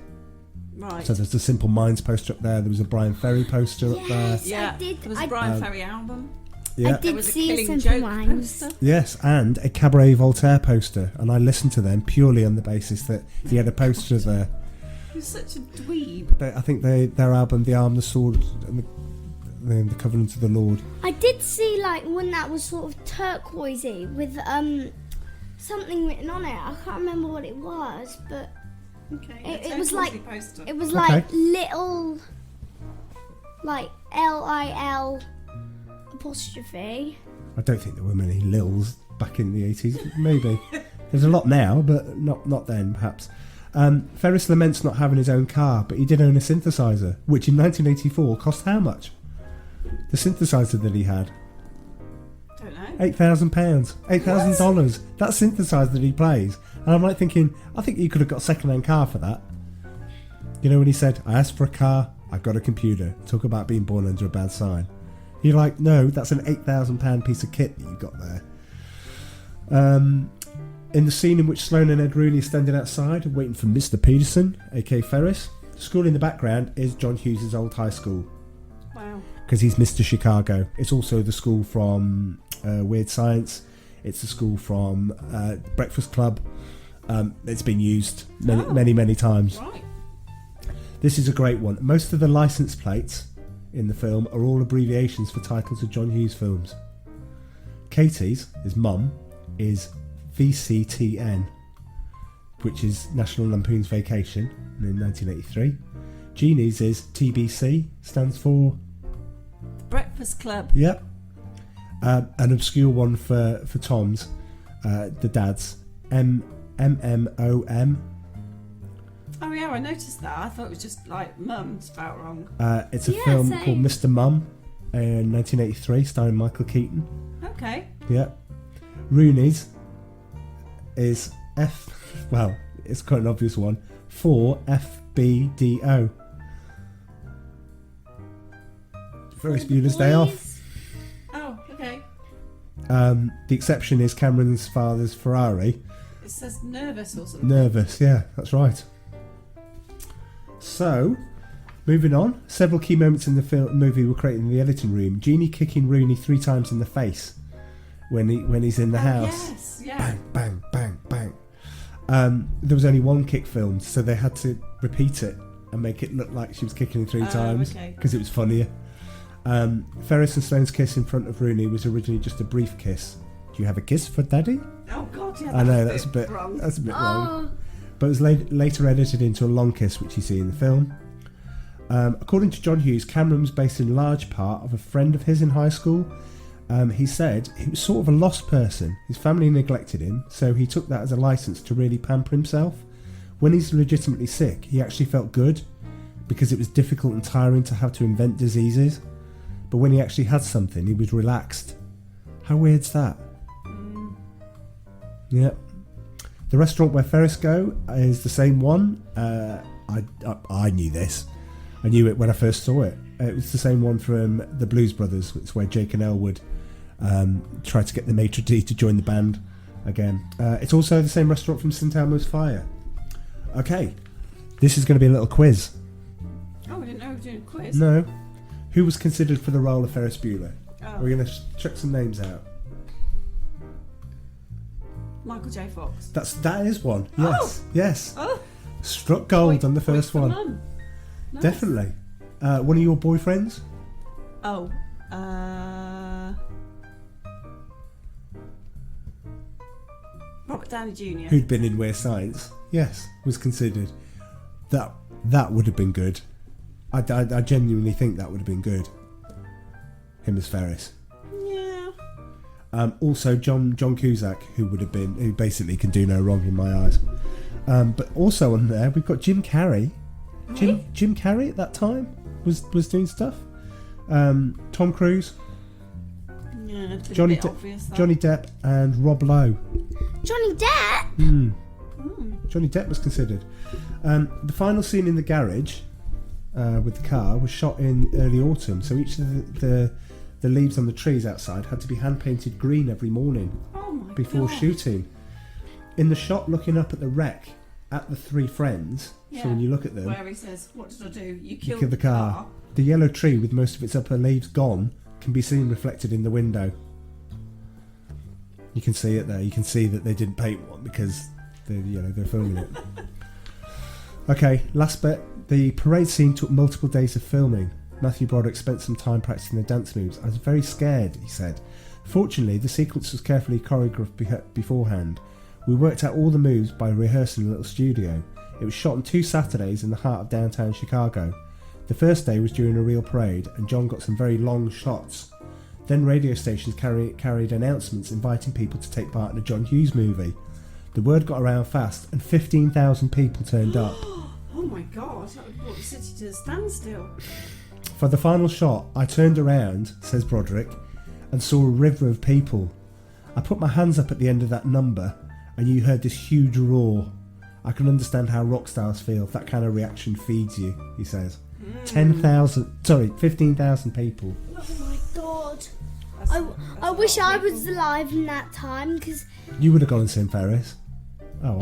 Right. So there's a Simple Minds poster up there. There was a Brian Ferry poster up there. Yeah, there was a Brian Ferry album. Yeah. I did see a Simple Minds. Yes, and a Cabaret Voltaire poster, and I listened to them purely on the basis that he had a poster there. You're such a dweeb. I think their album, The Arm, the Sword, and the Covenant of the Lord. I did see like one that was sort of turquoisey with something written on it. I can't remember what it was, but it was like poster. it was like little like LIL apostrophe. I don't think there were many Lils back in the 80s. Maybe there's a lot now, but not then perhaps. Ferris laments not having his own car, but he did own a synthesizer, which in 1984 cost how much? The synthesizer that he had. Don't know. £8,000. $8,000. That synthesizer that he plays. And I'm like thinking, I think you could have got a second-hand car for that. You know when he said, I asked for a car, I got a computer. Talk about being born under a bad sign. You're like, no, that's an £8,000 piece of kit that you got there. In the scene in which Sloane and Ed Rooney are standing outside waiting for Mr. Peterson, aka Ferris, the school in the background is John Hughes' old high school. Wow. Because he's Mr. Chicago. It's also the school from Weird Science. It's the school from Breakfast Club. It's been used many times. Right. This is a great one. Most of the license plates in the film are all abbreviations for titles of John Hughes films. Katie's, his mum, is VCTN, which is National Lampoon's Vacation in 1983. Jeannie's is TBC, stands for Breakfast Club. Yep. An obscure one for Tom's, the dad's, MMOM. Oh yeah, I noticed that. I thought it was just like Mum spelled wrong. It's a film called Mr. Mum in 1983, starring Michael Keaton. Okay. Yep. Rooney's is it's quite an obvious one, for FBDO. Ferris Bueller's Day Off. Oh, okay. The exception is Cameron's father's Ferrari. It says nervous or something. Nervous, yeah, that's right. So, moving on. Several key moments in the movie were created in the editing room. Jeannie kicking Rooney 3 times in the face when he's in the house. Yes, yeah. Bang, bang, bang, bang. There was only one kick filmed, so they had to repeat it and make it look like she was kicking him 3 times because it was funnier. Ferris and Sloane's kiss in front of Rooney was originally just a brief kiss. Do you have a kiss for Daddy? Oh God, yeah. I know that's a bit wrong. That's a bit wrong. But it was later edited into a long kiss, which you see in the film. According to John Hughes, Cameron was based in large part of a friend of his in high school. He said he was sort of a lost person. His family neglected him, so he took that as a license to really pamper himself. When he's legitimately sick, he actually felt good because it was difficult and tiring to have to invent diseases. But when he actually had something, he was relaxed. How weird's that? Yeah. The restaurant where Ferris go is the same one. I knew this. I knew it when I first saw it. It was the same one from the Blues Brothers. It's where Jake and Elwood tried to get the maitre d' to join the band again. It's also the same restaurant from St Elmo's Fire. Okay, this is going to be a little quiz. Oh, we didn't know we were doing a quiz. No. Who was considered for the role of Ferris Bueller? Oh. We're going to check some names out. Michael J. Fox. That is one. Yes. Oh. Yes. Oh. Struck gold on the first one. Nice. Definitely. One of your boyfriends? Oh. Robert Downey Jr. Who'd been in Weird Science. Yes, was considered. That would have been good. I genuinely think that would have been good. Him as Ferris. Yeah. Also John Cusack, who basically can do no wrong in my eyes. But also on there we've got Jim Carrey. Jim Carrey at that time was doing stuff. Tom Cruise. Yeah, Johnny Depp and Rob Lowe. Johnny Depp? Johnny Depp was considered. The final scene in the garage with the car was shot in early autumn, so each of the leaves on the trees outside had to be hand painted green every morning before shooting. In the shot looking up at the wreck at the 3 friends, so when you look at them, where he says, "What did I do? You killed the car." The yellow tree with most of its upper leaves gone can be seen reflected in the window. You can see it there. You can see that they didn't paint one because they're filming it. Okay, last bit. The parade scene took multiple days of filming. Matthew Broderick spent some time practicing the dance moves. I was very scared, he said. Fortunately, the sequence was carefully choreographed beforehand. We worked out all the moves by rehearsing in a little studio. It was shot on 2 Saturdays in the heart of downtown Chicago. The first day was during a real parade, and John got some very long shots. Then radio stations carried announcements inviting people to take part in a John Hughes movie. The word got around fast, and 15,000 people turned up. Oh my God, that would brought the city to a standstill. For the final shot, I turned around, says Broderick, and saw a river of people I put my hands up at the end of that number and you heard this huge roar. I can understand how rock stars feel. That kind of reaction feeds you, he says. 15,000 people. Oh my god. I wish I was alive in that time, because... You would have gone and seen Ferris. Oh,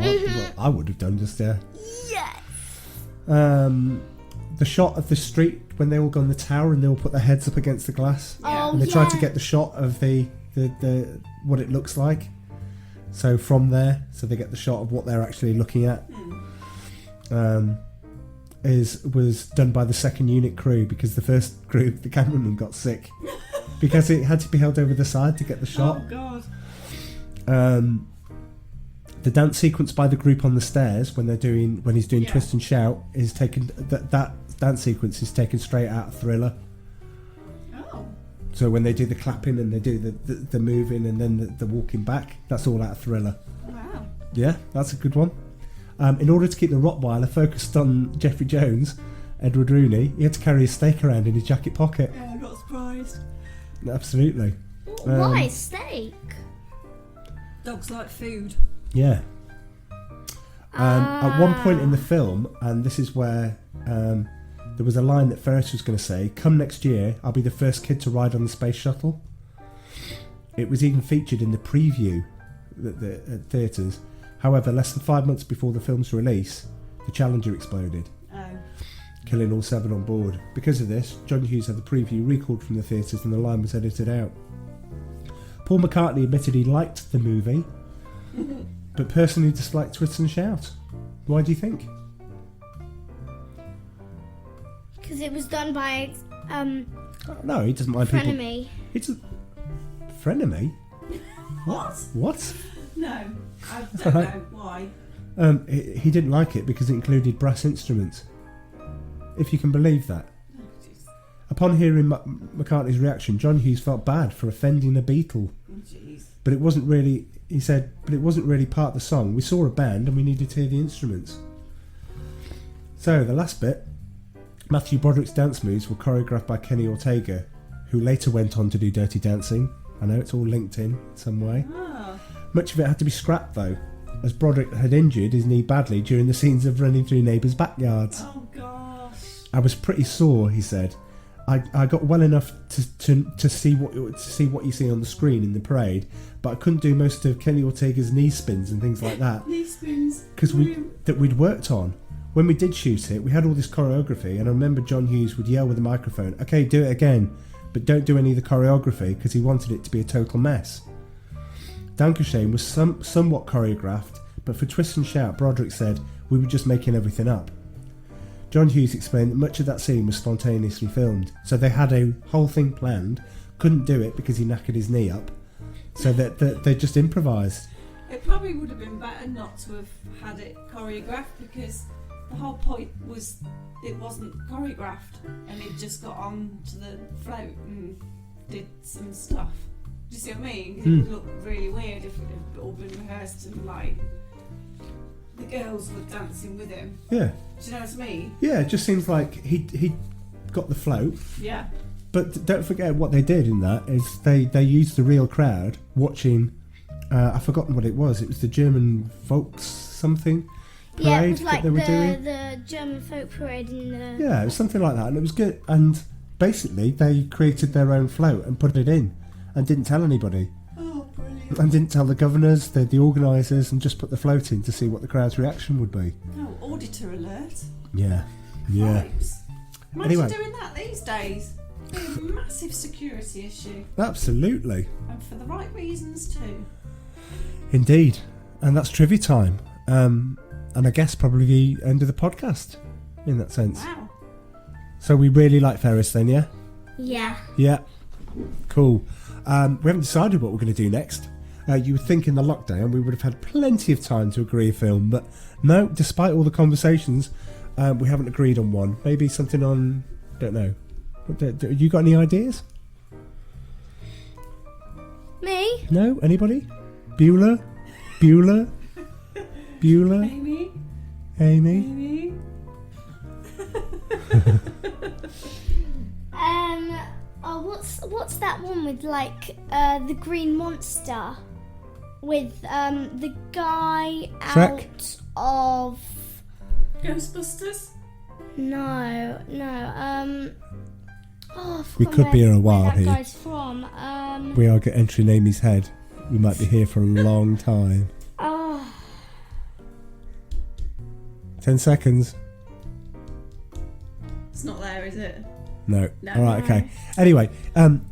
I would have done just there. Yes. The shot of the street when they all go on the tower and they all put their heads up against the glass. Oh, and they tried to get the shot of the what it looks like. So from there, so they get the shot of what they're actually looking at. Was done by the second unit crew, because the first group, the cameraman, got sick because it had to be held over the side to get the shot. Oh god. The dance sequence by the group on the stairs when he's doing Twist and Shout is taken. That dance sequence is taken straight out of Thriller. Oh. So when they do the clapping and they do the moving and then the walking back, that's all out of Thriller. Wow. Yeah, that's a good one. In order to keep the Rottweiler focused on Jeffrey Jones, Edward Rooney, he had to carry a steak around in his jacket pocket. Yeah, I'm not surprised. Absolutely. Why steak? Dogs like food. Yeah. At one point in the film, and this is where there was a line that Ferris was going to say, "Come next year, I'll be the first kid to ride on the space shuttle." It was even featured in the preview at theatres. However, less than 5 months before the film's release, the Challenger exploded, killing all 7 on board. Because of this, John Hughes had the preview recalled from the theatres and the line was edited out. Paul McCartney admitted he liked the movie, but personally disliked Twist and Shout. Why do you think? Because it was done by No, he doesn't mind people. frenemy. It's a frenemy. What? No, I don't know why. He didn't like it because it included brass instruments. If you can believe that. Oh, jeez. Upon hearing McCartney's reaction, John Hughes felt bad for offending a Beatle. Oh, jeez. But it wasn't really, he said, but it wasn't really part of the song. We saw a band and we needed to hear the instruments. So, the last bit. Matthew Broderick's dance moves were choreographed by Kenny Ortega, who later went on to do Dirty Dancing. I know it's all linked in some way. Oh. Much of it had to be scrapped though, as Broderick had injured his knee badly during the scenes of running through neighbours' backyards. Oh gosh. I was pretty sore, he said. I got well enough to see what you see on the screen in the parade, but I couldn't do most of Kenny Ortega's knee spins and things like that. Knee spins. Because we'd worked on. When we did shoot it, we had all this choreography, and I remember John Hughes would yell with the microphone, "Okay, do it again, but don't do any of the choreography," because he wanted it to be a total mess. Dankeschön was somewhat choreographed, but for Twist and Shout, Broderick said, "We were just making everything up." John Hughes explained that much of that scene was spontaneously filmed, so they had a whole thing planned, couldn't do it because he knackered his knee up, so that they just improvised. It probably would have been better not to have had it choreographed, because the whole point was it wasn't choreographed, and he just got on to the float and did some stuff. Do you see what I mean? 'Cause it would look really weird if it had all been rehearsed and like the girls were dancing with him. Yeah. Do you know what I mean? Yeah, it just seems like he got the float. Yeah. But don't forget what they did in that is they used the real crowd watching. I've forgotten what it was. It was the German Volks something parade Yeah, it was like that they were doing. the German folk parade in the... Yeah, it was something like that, and it was good. And basically, they created their own float and put it in, and didn't tell anybody. Oh, brilliant! And didn't tell the governors, the organisers, and just put the float in to see what the crowd's reaction would be. Oh, auditor alert! Yeah, yeah. Vibes. Imagine Anyway. doing that these days. It'd be a massive security issue, Absolutely. and for the right reasons too. Indeed. And that's trivia time. And I guess probably the end of the podcast, in that sense. Wow. So we really like Ferris then, yeah? Yeah. Yeah. Cool. We haven't decided what we're going to do next. You would think in the lockdown we would have had plenty of time to agree a film, but no, despite all the conversations, we haven't agreed on one. Maybe something on, don't know. You got any ideas? Me? No? Anybody? Bueller? Bueller? Bueller? Amy? Amy? Amy? Oh, what's that one with like the green monster? with the guy Shrek? out of Ghostbusters? no. I We forgot could be here a while where that here. guy's from. We are entering Amy's head. We might be here for a long time. Oh, 10 seconds. It's not there, is it? No. No. All right, okay. Anyway,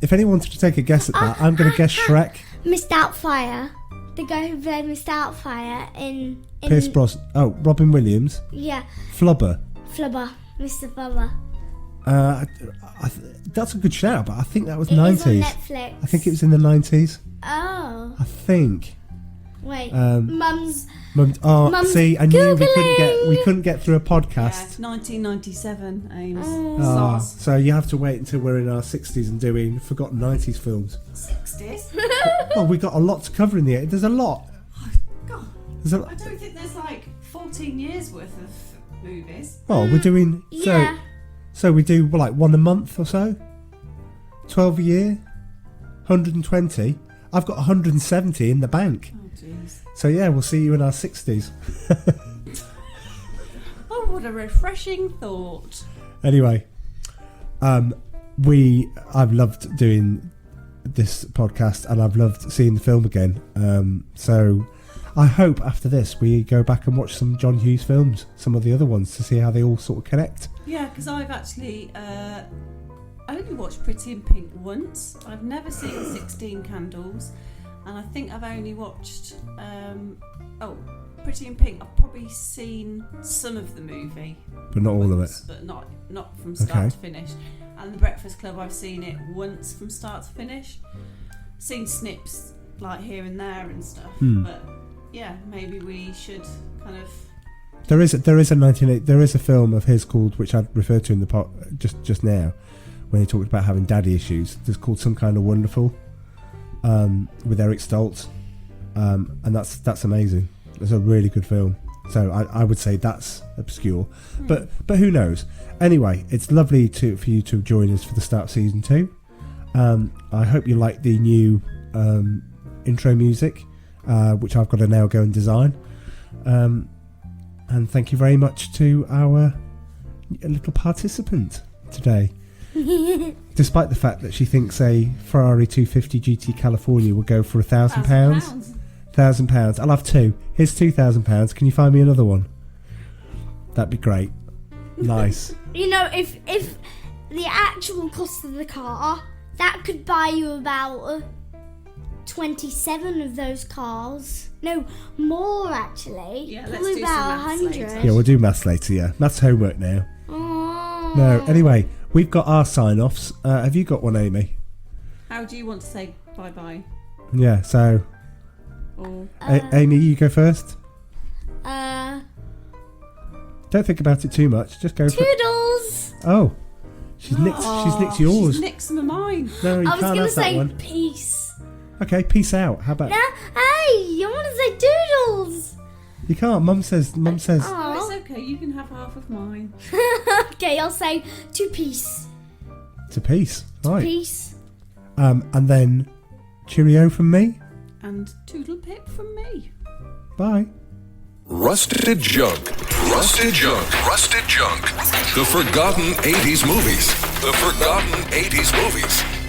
if anyone wanted to take a guess at that, I'm going to guess Shrek. Mr. Doubtfire. The guy who played Mr. Doubtfire in Pierce Brosnan. Oh, Robin Williams. Yeah, Flubber. Flubber. Mr. Flubber. That's a good shout, but I think that was It is 90s. on Netflix. I think it was in the 90s. Oh. I think. Wait. Mum's, Mum's see, I knew Googling. we couldn't get through a Yeah, podcast. 1997, Ames. Ah, Sauce. so you have to wait until we're in our 60s and doing forgotten 90s films. 60s? Well, we got a lot to cover in the end. There's a lot. God, There's a, I don't think there's like 14 years worth of movies. well, we're doing Yeah. so we do like one a month or so. 12 a year. 120. I've got 170 in the bank. Oh, jeez. So yeah, we'll see you in our 60s. Oh, what a refreshing thought. Anyway, I've loved doing this podcast and I've loved seeing the film again. So I hope after this we go back and watch some John Hughes films, some of the other ones, to see how they all sort of connect. Yeah, because I've actually I only watched Pretty in Pink once. I've never seen 16 Candles, and I think I've only watched Pretty in Pink. I've probably seen some of the movie, But not all of it. once, but not from start Okay. to finish. And The Breakfast Club, I've seen it once from start to finish. Seen snips like here and there and stuff, but yeah, maybe we should kind of. There is a film of his called, which I referred to in the pot just now, when he talked about having daddy issues. There's called Some Kind of Wonderful, with Eric Stoltz, and that's amazing. It's a really good film. So I would say that's obscure, but who knows? Anyway, it's lovely for you to join us for the start of season 2. I hope you like the new intro music, which I've got to now go and design. And thank you very much to our little participant today. Despite the fact that she thinks a Ferrari 250 GT California will go for £1,000. £1,000. I'll have 2. Here's £2,000. Can you find me another one? That'd be great. Nice. You know, if the actual cost of the car, that could buy you about 27 of those cars. No, more actually. Yeah, let's probably do about some maths 100. later. Yeah, we'll do maths later, yeah. Maths homework now. Oh. No, anyway, we've got our sign-offs. Have you got one, Amy? How do you want to say bye-bye? Yeah, so... Or Amy, you go first. Don't think about it too much. Just go for it. Toodles! Oh. She's nicked yours. She's nicked some of mine. No, you I was can't going to have that say one. peace. Okay, peace out. How about... No, hey, I want to say doodles. You can't. Mum says... Oh, Oh. it's okay. You can have half of mine. Okay, I'll say to peace. To peace. Right. Peace. And then cheerio from me. And toodle pip from me. Bye. Rusted Junk. Rusted Junk. Rusted Junk. The forgotten 80s movies. The forgotten 80s movies.